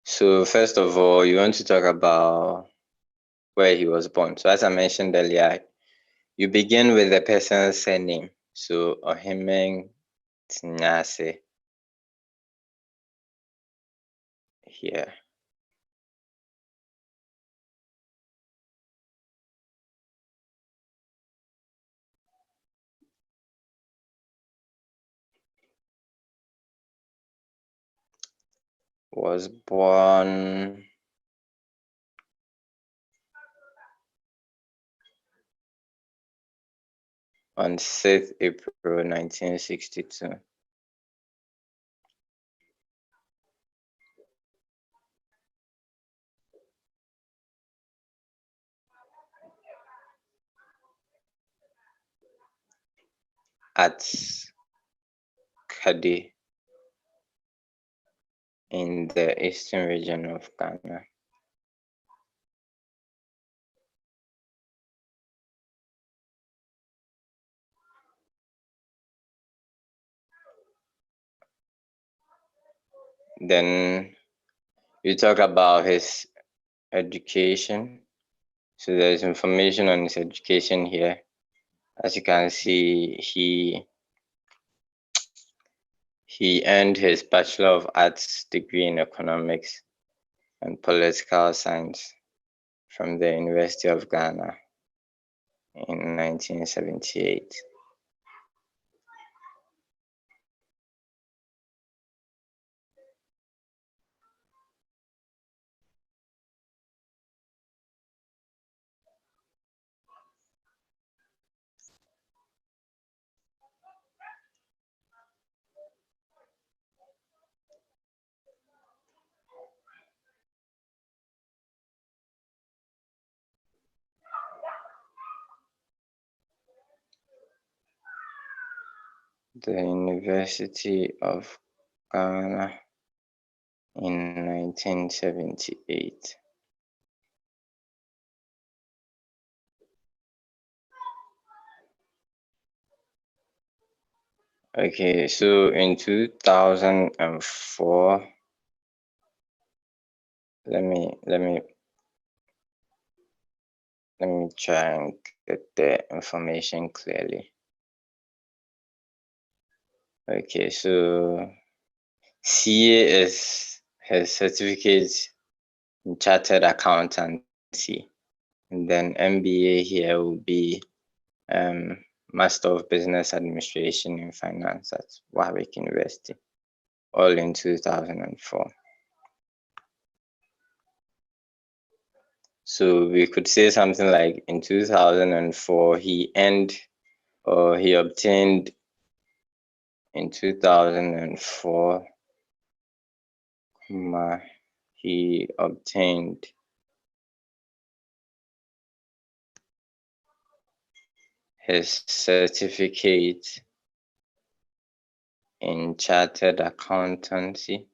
So first of all, you want to talk about where he was born. So as I mentioned earlier, you begin with the person's surname. So Ohimeng Tinyase here. Was born on 6th April 1962. At Kadi in the eastern region of Ghana. Then you talk about his education. So there's information on his education here. As you can see, he earned his Bachelor of Arts degree in Economics and Political Science from the University of Ghana in 1978. The University of Ghana in 1978. Okay, so in 2004, let me try and get the information clearly. Okay, so CA is his certificate in Chartered Accountancy, and then MBA here will be Master of Business Administration in Finance at Warwick University, all in 2004. So we could say something like in 2004, he obtained in 2004, he obtained his certificate in Chartered Accountancy.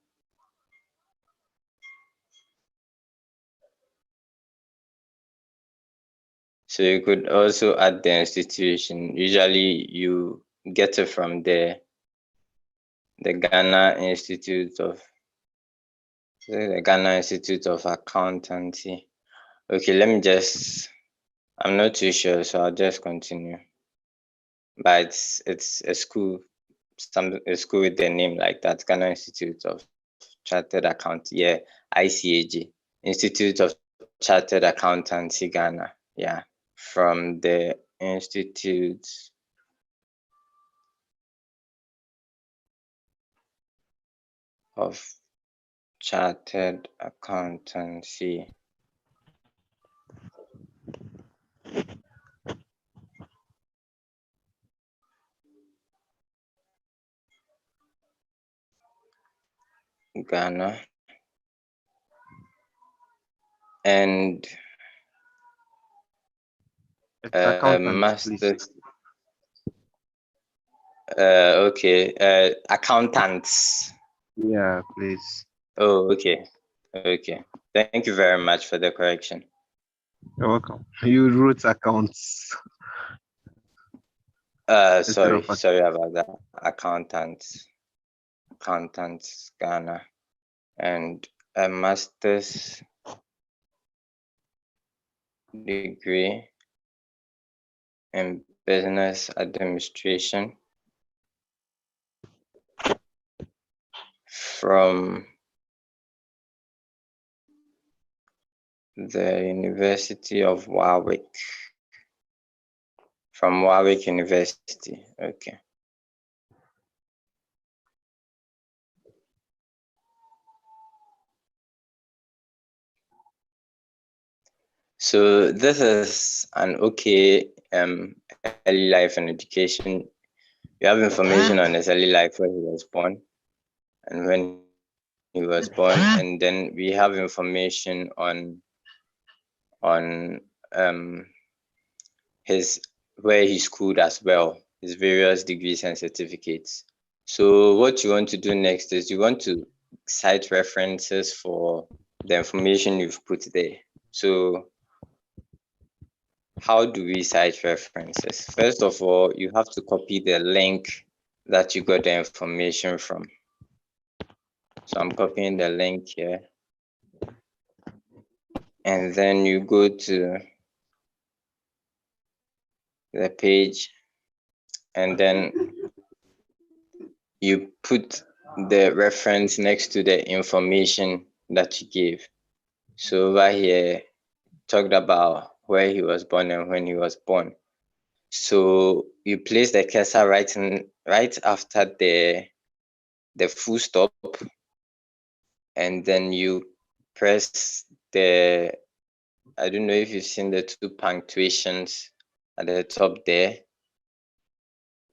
So you could also add the institution. Usually you get it from the Ghana Institute of Accountancy. Okay, let me just, I'm not too sure, so I'll just continue. But it's a school, a school with the name like that, Ghana Institute of Chartered Account, yeah, ICAG, Institute of Chartered Accountancy Ghana, yeah, from the Institute of Chartered Accountancy. Ghana. And master's. Okay, accountants. Yeah, please. Oh, okay. Okay. Thank you very much for the correction. You're welcome. You wrote accounts. Sorry about that. Accountants, Ghana, and a master's degree in business administration from the University of Warwick. From Warwick University. Okay. So this is an okay early life and education. You have information on his early life, where he was born and when he was born, and then we have information on his where he schooled as well, his various degrees and certificates. So what you want to do next is you want to cite references for the information you've put there. So how do we cite references? First of all, you have to copy the link that you got the information from. So I'm copying the link here. And then you go to the page and then you put the reference next to the information that you gave. So over here, talked about where he was born and when he was born. So you place the cursor right after the full stop, and then you press the, I don't know if you've seen the two punctuations at the top there,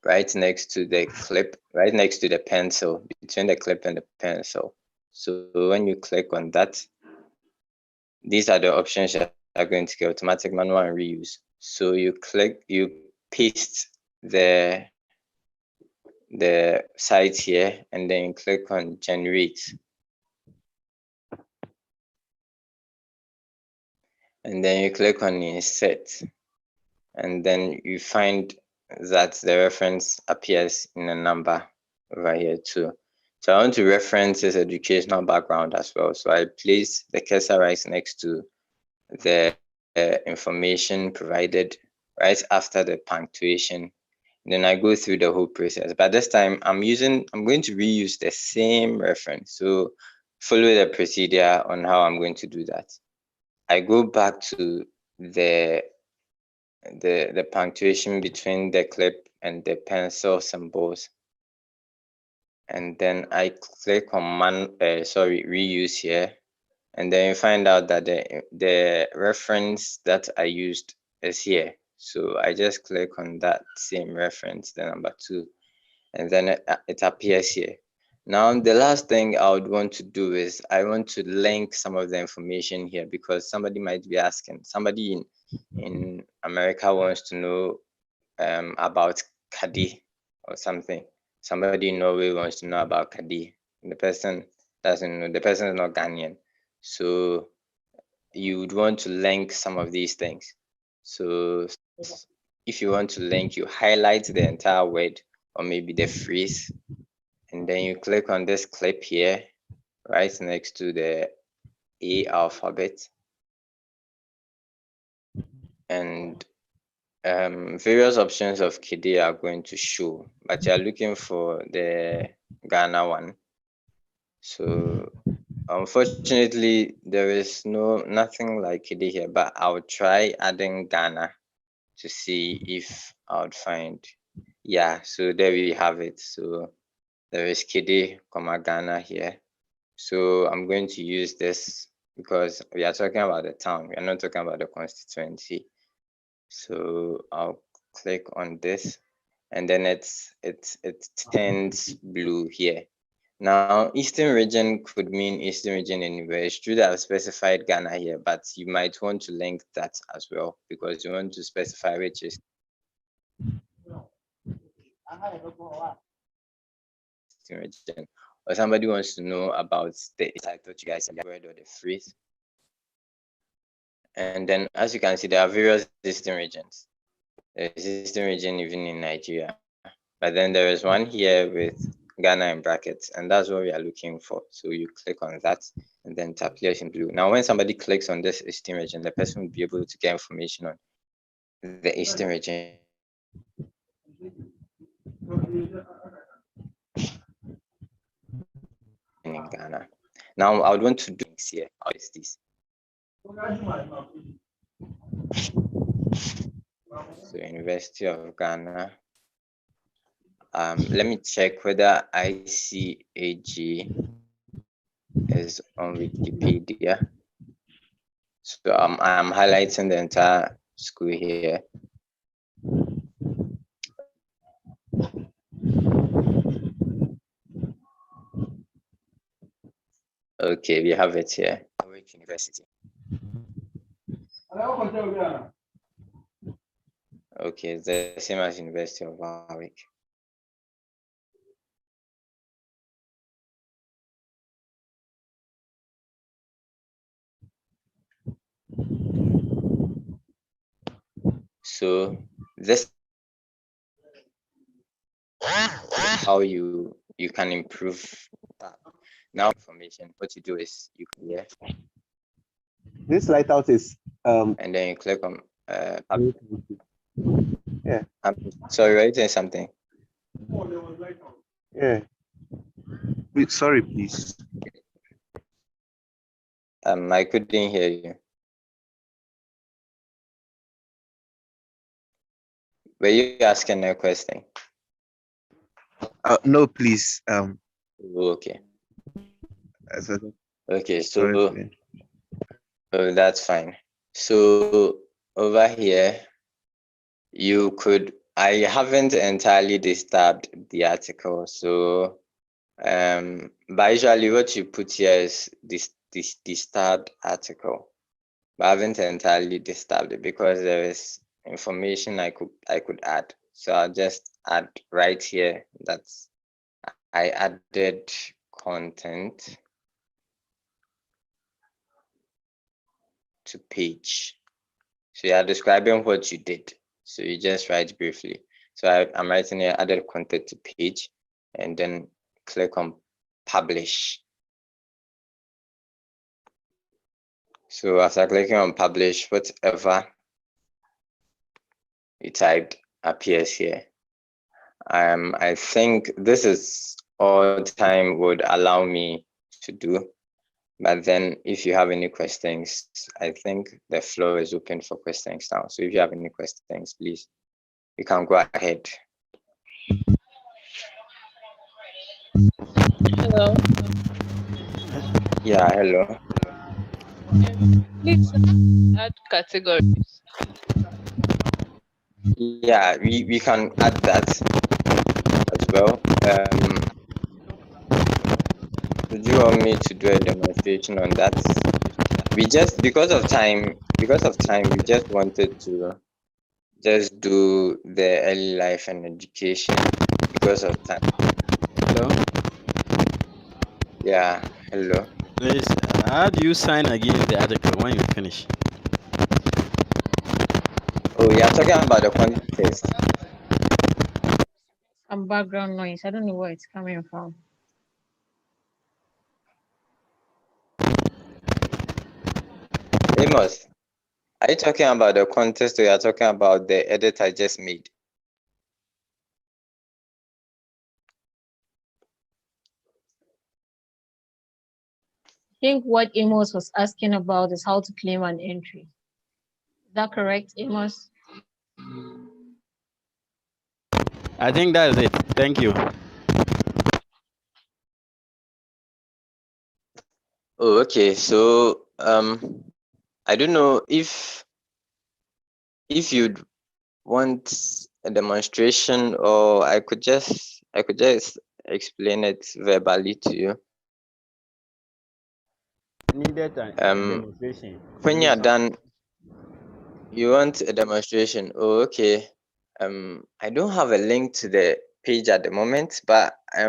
right next to the clip, right next to the pencil, between the clip and the pencil. So when you click on that, these are the options that are going to get: automatic, manual, and reuse. So you paste the site here, and then you click on generate. And then you click on insert, and then you find that the reference appears in a number over here too. So I want to reference his educational background as well. So I place the cursor right next to the information provided right after the punctuation. And then I go through the whole process. But this time I'm going to reuse the same reference. So follow the procedure on how I'm going to do that. I go back to the punctuation between the clip and the pencil symbols, and then I click on reuse here, and then you find out that the reference that I used is here. So I just click on that same reference, the number 2, and then it appears here. Now, the last thing I would want to do is I want to link some of the information here, because somebody might be asking, somebody in America wants to know about Kadi or something. Somebody in Norway wants to know about Kadi. The person doesn't know, the person is not Ghanaian. So you would want to link some of these things. So if you want to link, you highlight the entire word or maybe the phrase, and then you click on this clip here, right next to the A alphabet, and various options of KD are going to show, but you're looking for the Ghana one. So unfortunately, there is nothing like KD here, but I'll try adding Ghana to see if I would find. Yeah, so there we have it. So there is KD, Ghana here. So I'm going to use this because we are talking about the town. We are not talking about the constituency. So I'll click on this, and then it turns blue here. Now, Eastern region could mean Eastern region anywhere. It's true that I've specified Ghana here, but you might want to link that as well because you want to specify which is Eastern region. Or somebody wants to know about the title you guys have word or the phrase. And then, as you can see, there are various Eastern regions. There's Eastern region even in Nigeria. But then there is one here with Ghana in brackets, and that's what we are looking for. So you click on that and then tap place in blue. Now, when somebody clicks on this Eastern region, the person will be able to get information on the Eastern region in Ghana. Now, I would want to do things here. How is this? So, University of Ghana. Let me check whether ICAG is on Wikipedia. So I'm highlighting the entire school here. Okay, we have it here. Warwick University. Okay, it's the same as University of Warwick. So this how you can improve that. Now information, what you do is you clear. This lighthouse is And then you click on yeah. I'm sorry, are you saying something? Yeah. Sorry, please. I couldn't hear you. Were you asking a question? No, please. Okay. Okay, so that's fine. So over here, you could. I haven't entirely disturbed the article, so but usually what you put here is this disturbed article. But I haven't entirely disturbed it because there is information I could add. So I'll just add right here that I added content to page. So you are describing what you did. So you just write briefly. So I'm writing here added content to page, and then click on publish. So after clicking on publish, whatever you typed appears here. I think this is all time would allow me to do. But then if you have any questions, I think the floor is open for questions now. So if you have any questions, please, you can go ahead. Hello. Yeah, hello. Please add categories. Yeah, we can add that as well. Would you want me to do a demonstration on that? We just, because of time, we just wanted to just do the early life and education because of time. Hello? Yeah, hello. Please, how do you sign again the article when you finish? talking about the context. Some background noise. I don't know where it's coming from. Amos, are you talking about the context or you are talking about the edit I just made? I think what Amos was asking about is how to claim an entry. Is that correct, Amos? I think that's it. Thank you. Oh, okay. So I don't know if you'd want a demonstration, or I could just explain it verbally to you. Needed a demonstration. When you're done, you want a demonstration. Oh, okay. I don't have a link to the page at the moment, but I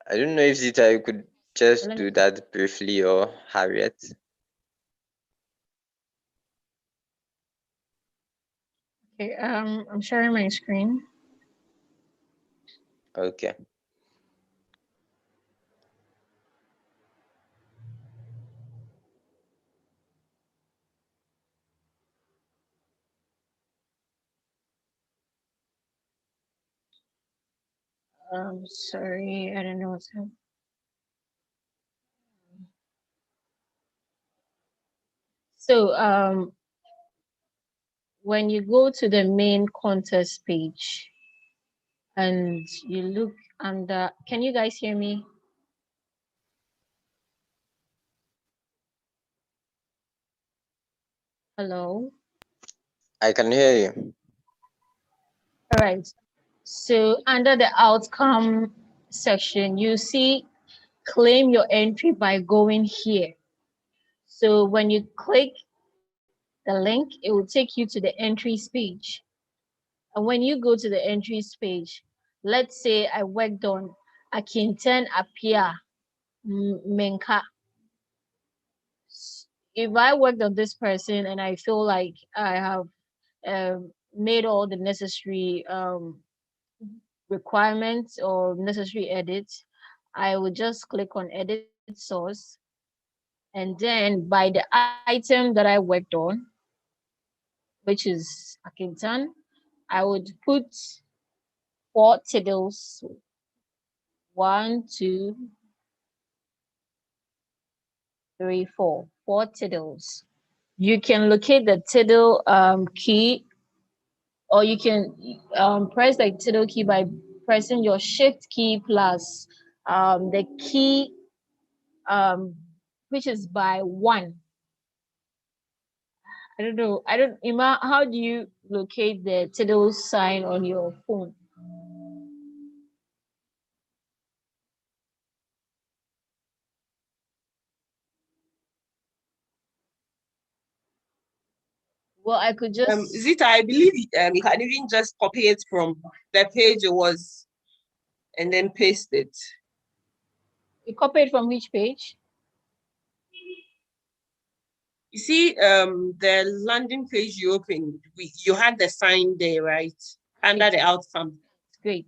don't know if Zita, you could just do that briefly, or Harriet. Okay, I'm sharing my screen. Okay. Sorry, I don't know what's happening. So when you go to the main contest page and you look under, can you guys hear me? Hello? I can hear you. All right. So under the outcome section, you see claim your entry by going here. So when you click the link, it will take you to the entries page. And when you go to the entries page, let's say I worked on Akinten Apia Menka. If I worked on this person and I feel like I have made all the necessary requirements or necessary edits, I would just click on edit source. And then by the item that I worked on, which is Akintan, I would put 4 titles, 1, 2, 3, 4, 4 titles. You can locate the title key, or you can press the title key by pressing your shift key plus the key which is by 1. I don't know. Ima, how do you locate the title sign on your phone? Well, I could just Zita, I believe you can even just copy it from the page it was and then paste it. you copy it from which page? You see, the landing page you opened, you had the sign there, right? Under the outcome. Great.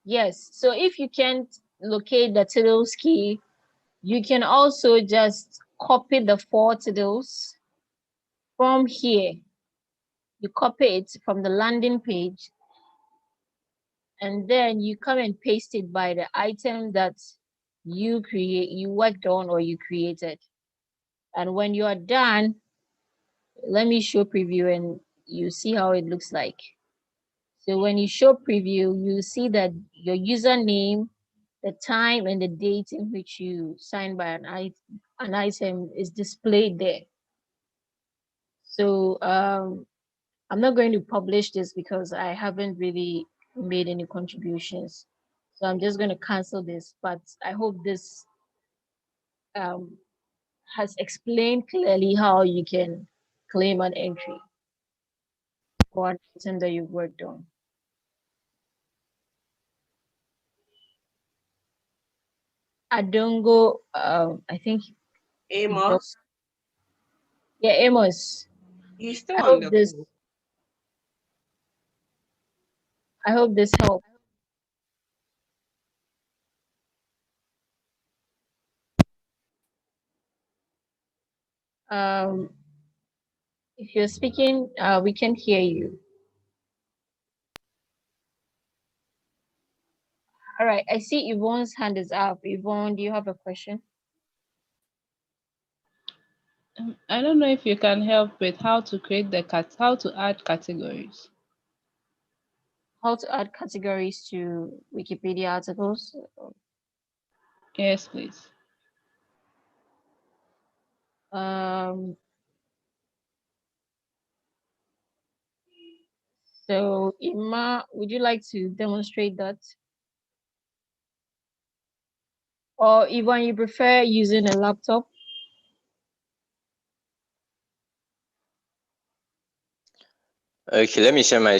Yes. So if you can't locate the titles key, you can also just copy the 4 titles from here. You copy it from the landing page, and then you come and paste it by the item that you worked on or you created. And when you are done, let me show preview and you see how it looks like. So when you show preview, you see that your username, the time and the date in which you signed by an item is displayed there. So I'm not going to publish this because I haven't really made any contributions. So I'm just going to cancel this, but I hope this has explained clearly how you can claim an entry for an item that you've worked on. Adongo, I think. Amos? Yeah, Amos. You're still I on hope the this. call. I hope this helped. If you're speaking, we can't hear you. All right, I see Yvonne's hand is up. Yvonne, do you have a question? I don't know if you can help with how to create how to add categories. How to add categories to Wikipedia articles? Yes, please. So Ima, would you like to demonstrate that? Or Yvonne, you prefer using a laptop? Okay, let me share my.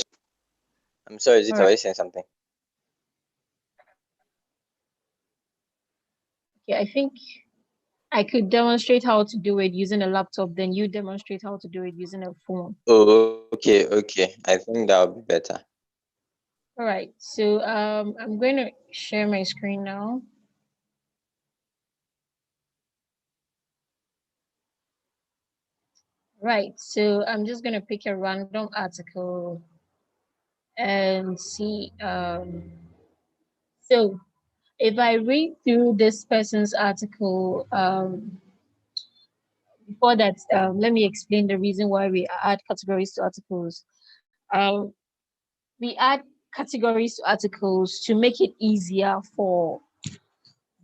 I'm sorry, Zita, All right. are you saying something? Yeah, I think I could demonstrate how to do it using a laptop, then you demonstrate how to do it using a phone. Oh, okay, okay. I think that would be better. All right, so I'm going to share my screen now. Right, so I'm just going to pick a random article and see. So if I read through this person's article, before that, let me explain the reason why we add categories to articles. We add categories to articles to make it easier for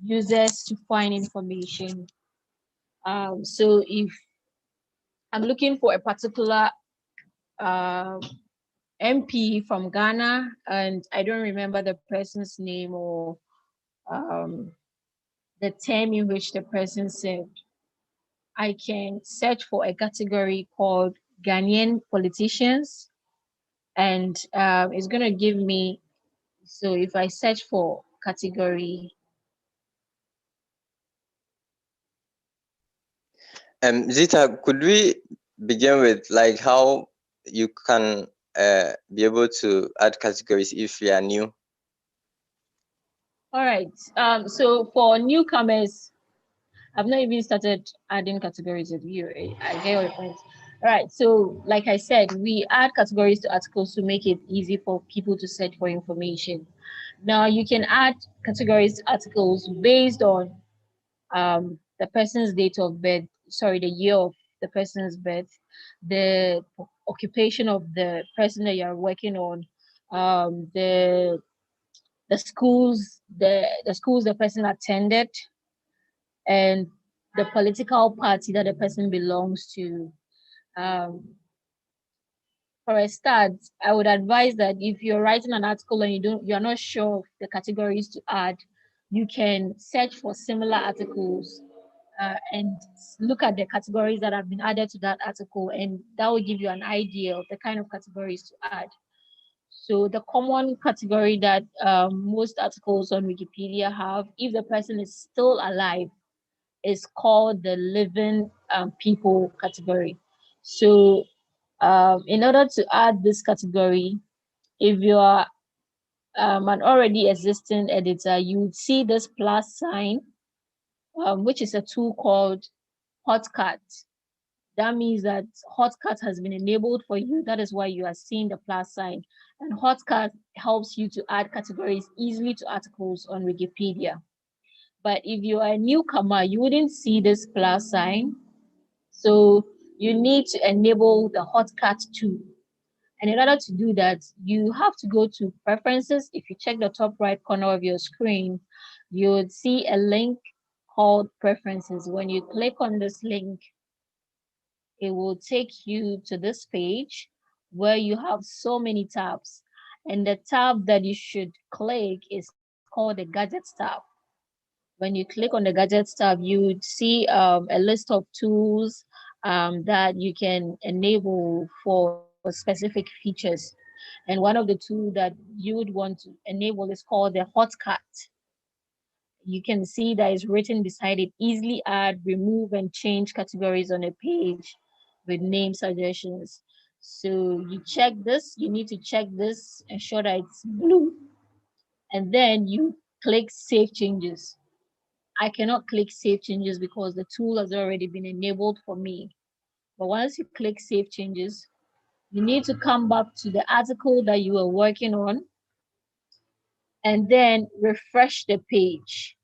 users to find information. So if I'm looking for a particular MP from Ghana and I don't remember the person's name or the term in which the person served, I can search for a category called Ghanaian politicians, and it's going to give me, so if I search for category. Zita, could we begin with like how you can be able to add categories if you are new? All right. So for newcomers, I've not even started adding categories with you. I get your point. All right. So like I said, we add categories to articles to make it easy for people to search for information. Now you can add categories to articles based on the person's date of birth, sorry, the year of the person's birth, the occupation of the person that you're working on, the schools, the schools the person attended, and the political party that the person belongs to. For a start, I would advise that if you're writing an article and you're not sure of the categories to add, you can search for similar articles and look at the categories that have been added to that article, and that will give you an idea of the kind of categories to add. So the common category that most articles on Wikipedia have, if the person is still alive, is called the living people category. So in order to add this category, if you are an already existing editor, you would see this plus sign, which is a tool called Hotcut. That means that Hotcut has been enabled for you. That is why you are seeing the plus sign. And Hotcut helps you to add categories easily to articles on Wikipedia. But if you are a newcomer, you wouldn't see this plus sign. So you need to enable the Hotcut tool. And in order to do that, you have to go to Preferences. If you check the top right corner of your screen, you would see a link called Preferences. When you click on this link, it will take you to this page where you have so many tabs. And the tab that you should click is called the Gadgets tab. When you click on the Gadgets tab, you would see a list of tools that you can enable for specific features. And one of the tools that you would want to enable is called the Hotcut. You can see that is written beside it, easily add, remove, and change categories on a page with name suggestions. So you check this, you need to check this, ensure that it's blue, and then you click Save Changes. I cannot click Save Changes because the tool has already been enabled for me. But once you click Save Changes, you need to come back to the article that you were working on and then refresh the page.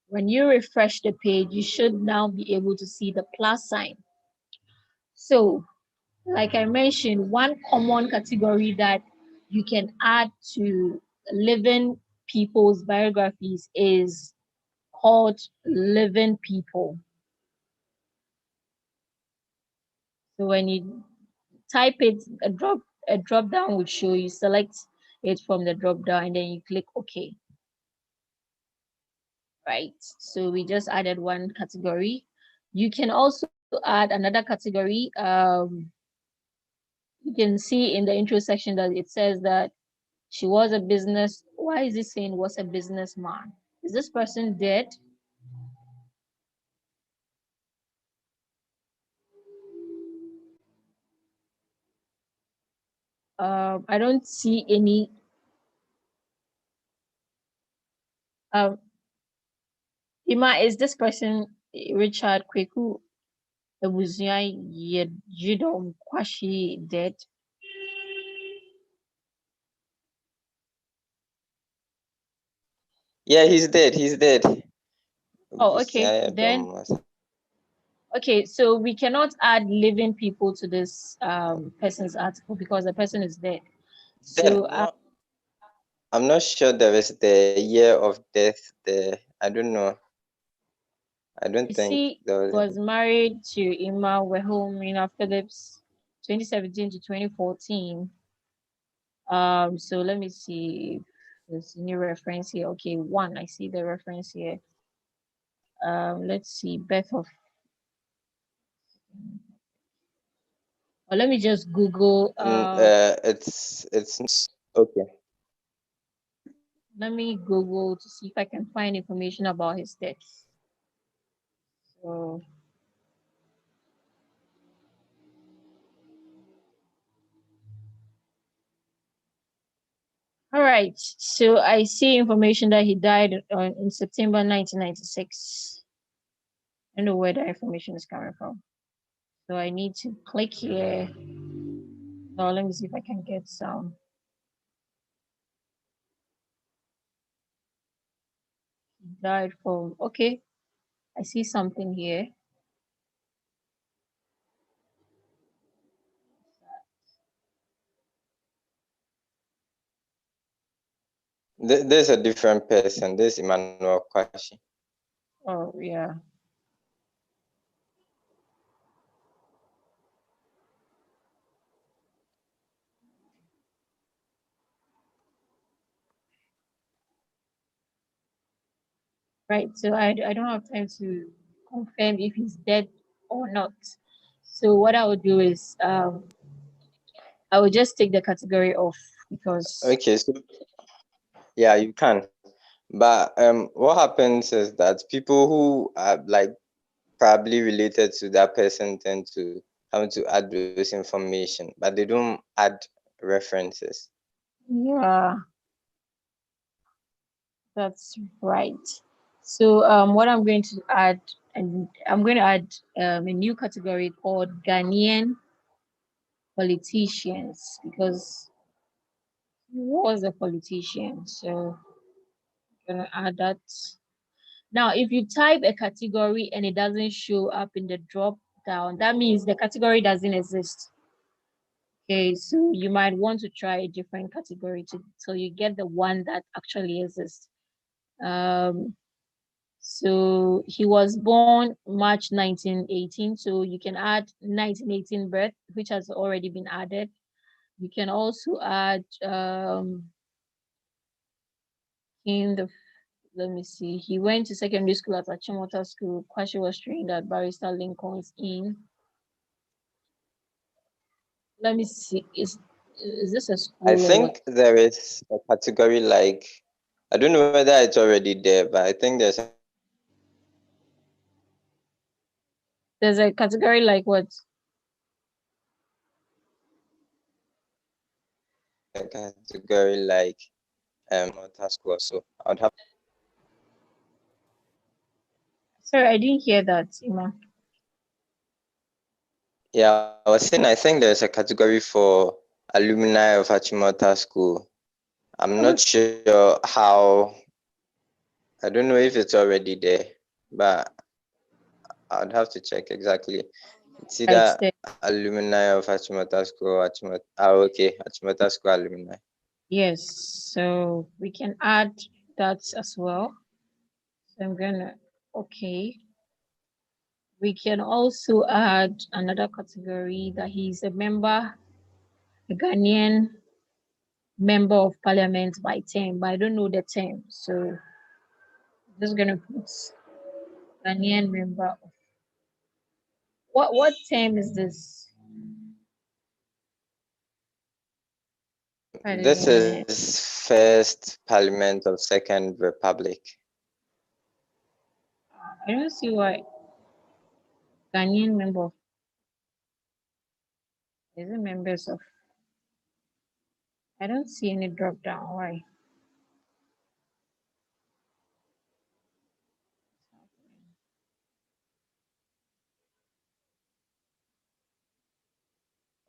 When you refresh the page, you should now be able to see the plus sign. So, like I mentioned, one common category that you can add to living people's biographies is called living people. So when you type it, a drop down will show you, select it from the drop down and then you click OK. Right, so we just added one category. You can also add another category. You can see in the intro section that it says that she was a business. Why is it saying was a businessman? Is this person dead? I don't see any. Ima, is this person Richard Kweku Ebuzia Yedom Kwashi dead? Yeah, he's dead. He's dead. Oh, okay. Then okay, so we cannot add living people to this person's article because the person is dead. So I'm not sure there is the year of death there. I don't know. I don't think there was married to Ima Wehomina Phillips, 2017 to 2014. So let me see if there's a new reference here. Okay, one, I see the reference here. Let's see, birth of. Well, let me just Google. It's okay. Let me Google to see if I can find information about his death. So. All right, so I see information that he died in September 1996. I don't know where the information is coming from. So I need to click here. Now let me see if I can get some. He died from, okay, I see something here. There's a different person. There's Emmanuel Kwashi. Oh, yeah. Right, so I don't have time to confirm if he's dead or not. So what I would do is I would just take the category off because. Okay, so yeah, you can. But what happens is that people who are like probably related to that person tend to have to add those information, but they don't add references. Yeah, that's right. So what I'm going to add, and I'm going to add a new category called Ghanaian politicians because he was a politician. So I'm going to add that. Now, if you type a category and it doesn't show up in the drop down, that means the category doesn't exist. Okay, so you might want to try a different category so you get the one that actually exists. So he was born March 1918, so you can add 1918 birth, which has already been added. You can also add let me see, he went to secondary school at Achimota School. Kwashi was trained at Barrister Lincoln's Inn. Let me see, is this a school? I think there is a category like, I don't know whether it's already there, but I think there's a category like what? category like task also. I would have. Sorry, I didn't hear that, Ima. Yeah, I was saying I think there's a category for alumni of Achimota School. I'm not sure how. I don't know if it's already there, but I'd have to check exactly. It's either alumni of Achimota School or Achimota. Okay, Achimota School alumni. Yes, so we can add that as well. So I'm gonna, okay. We can also add another category that he's a member, a Ghanaian member of parliament by term, but I don't know the term. So I'm just gonna put Ghanaian member of, what term is this? This is first Parliament of Second Republic. I don't see why Ghanaian member of, is it members of, I don't see any drop down. Why?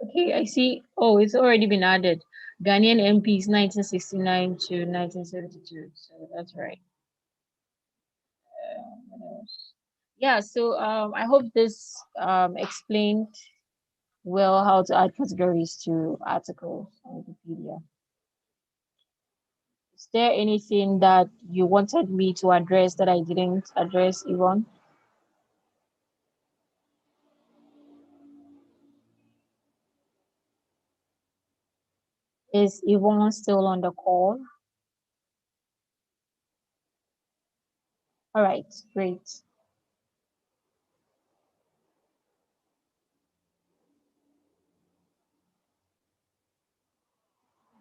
Okay, I see. Oh, it's already been added. Ghanaian MPs 1969 to 1972. So that's right. What else? Yeah, so I hope this explained well how to add categories to articles on Wikipedia. Is there anything that you wanted me to address that I didn't address, Yvonne? Is Yvonne still on the call? All right, great.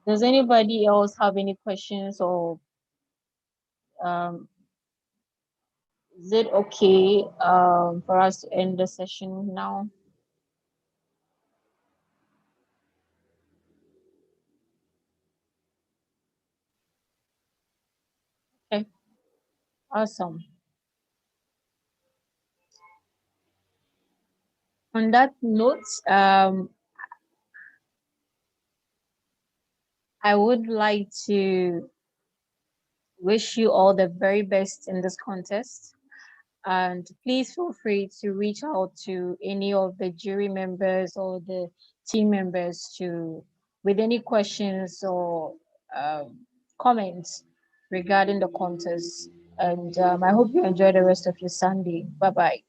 Does anybody else have any questions, or is it okay for us to end the session now? Okay, awesome. On that note, I would like to wish you all the very best in this contest. And please feel free to reach out to any of the jury members or the team members with any questions or comments regarding the contest. And I hope you enjoy the rest of your Sunday. Bye-bye.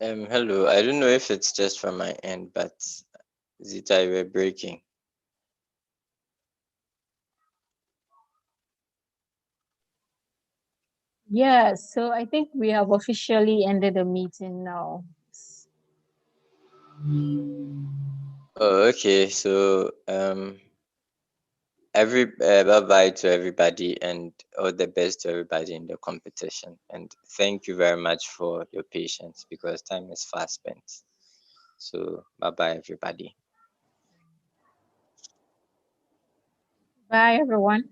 Hello. I don't know if it's just from my end, but Zita, you were breaking. Yeah, so I think we have officially ended the meeting now. Oh, okay. So bye bye to everybody, and all the best to everybody in the competition. And thank you very much for your patience, because time is fast spent. So bye bye everybody. Bye, everyone.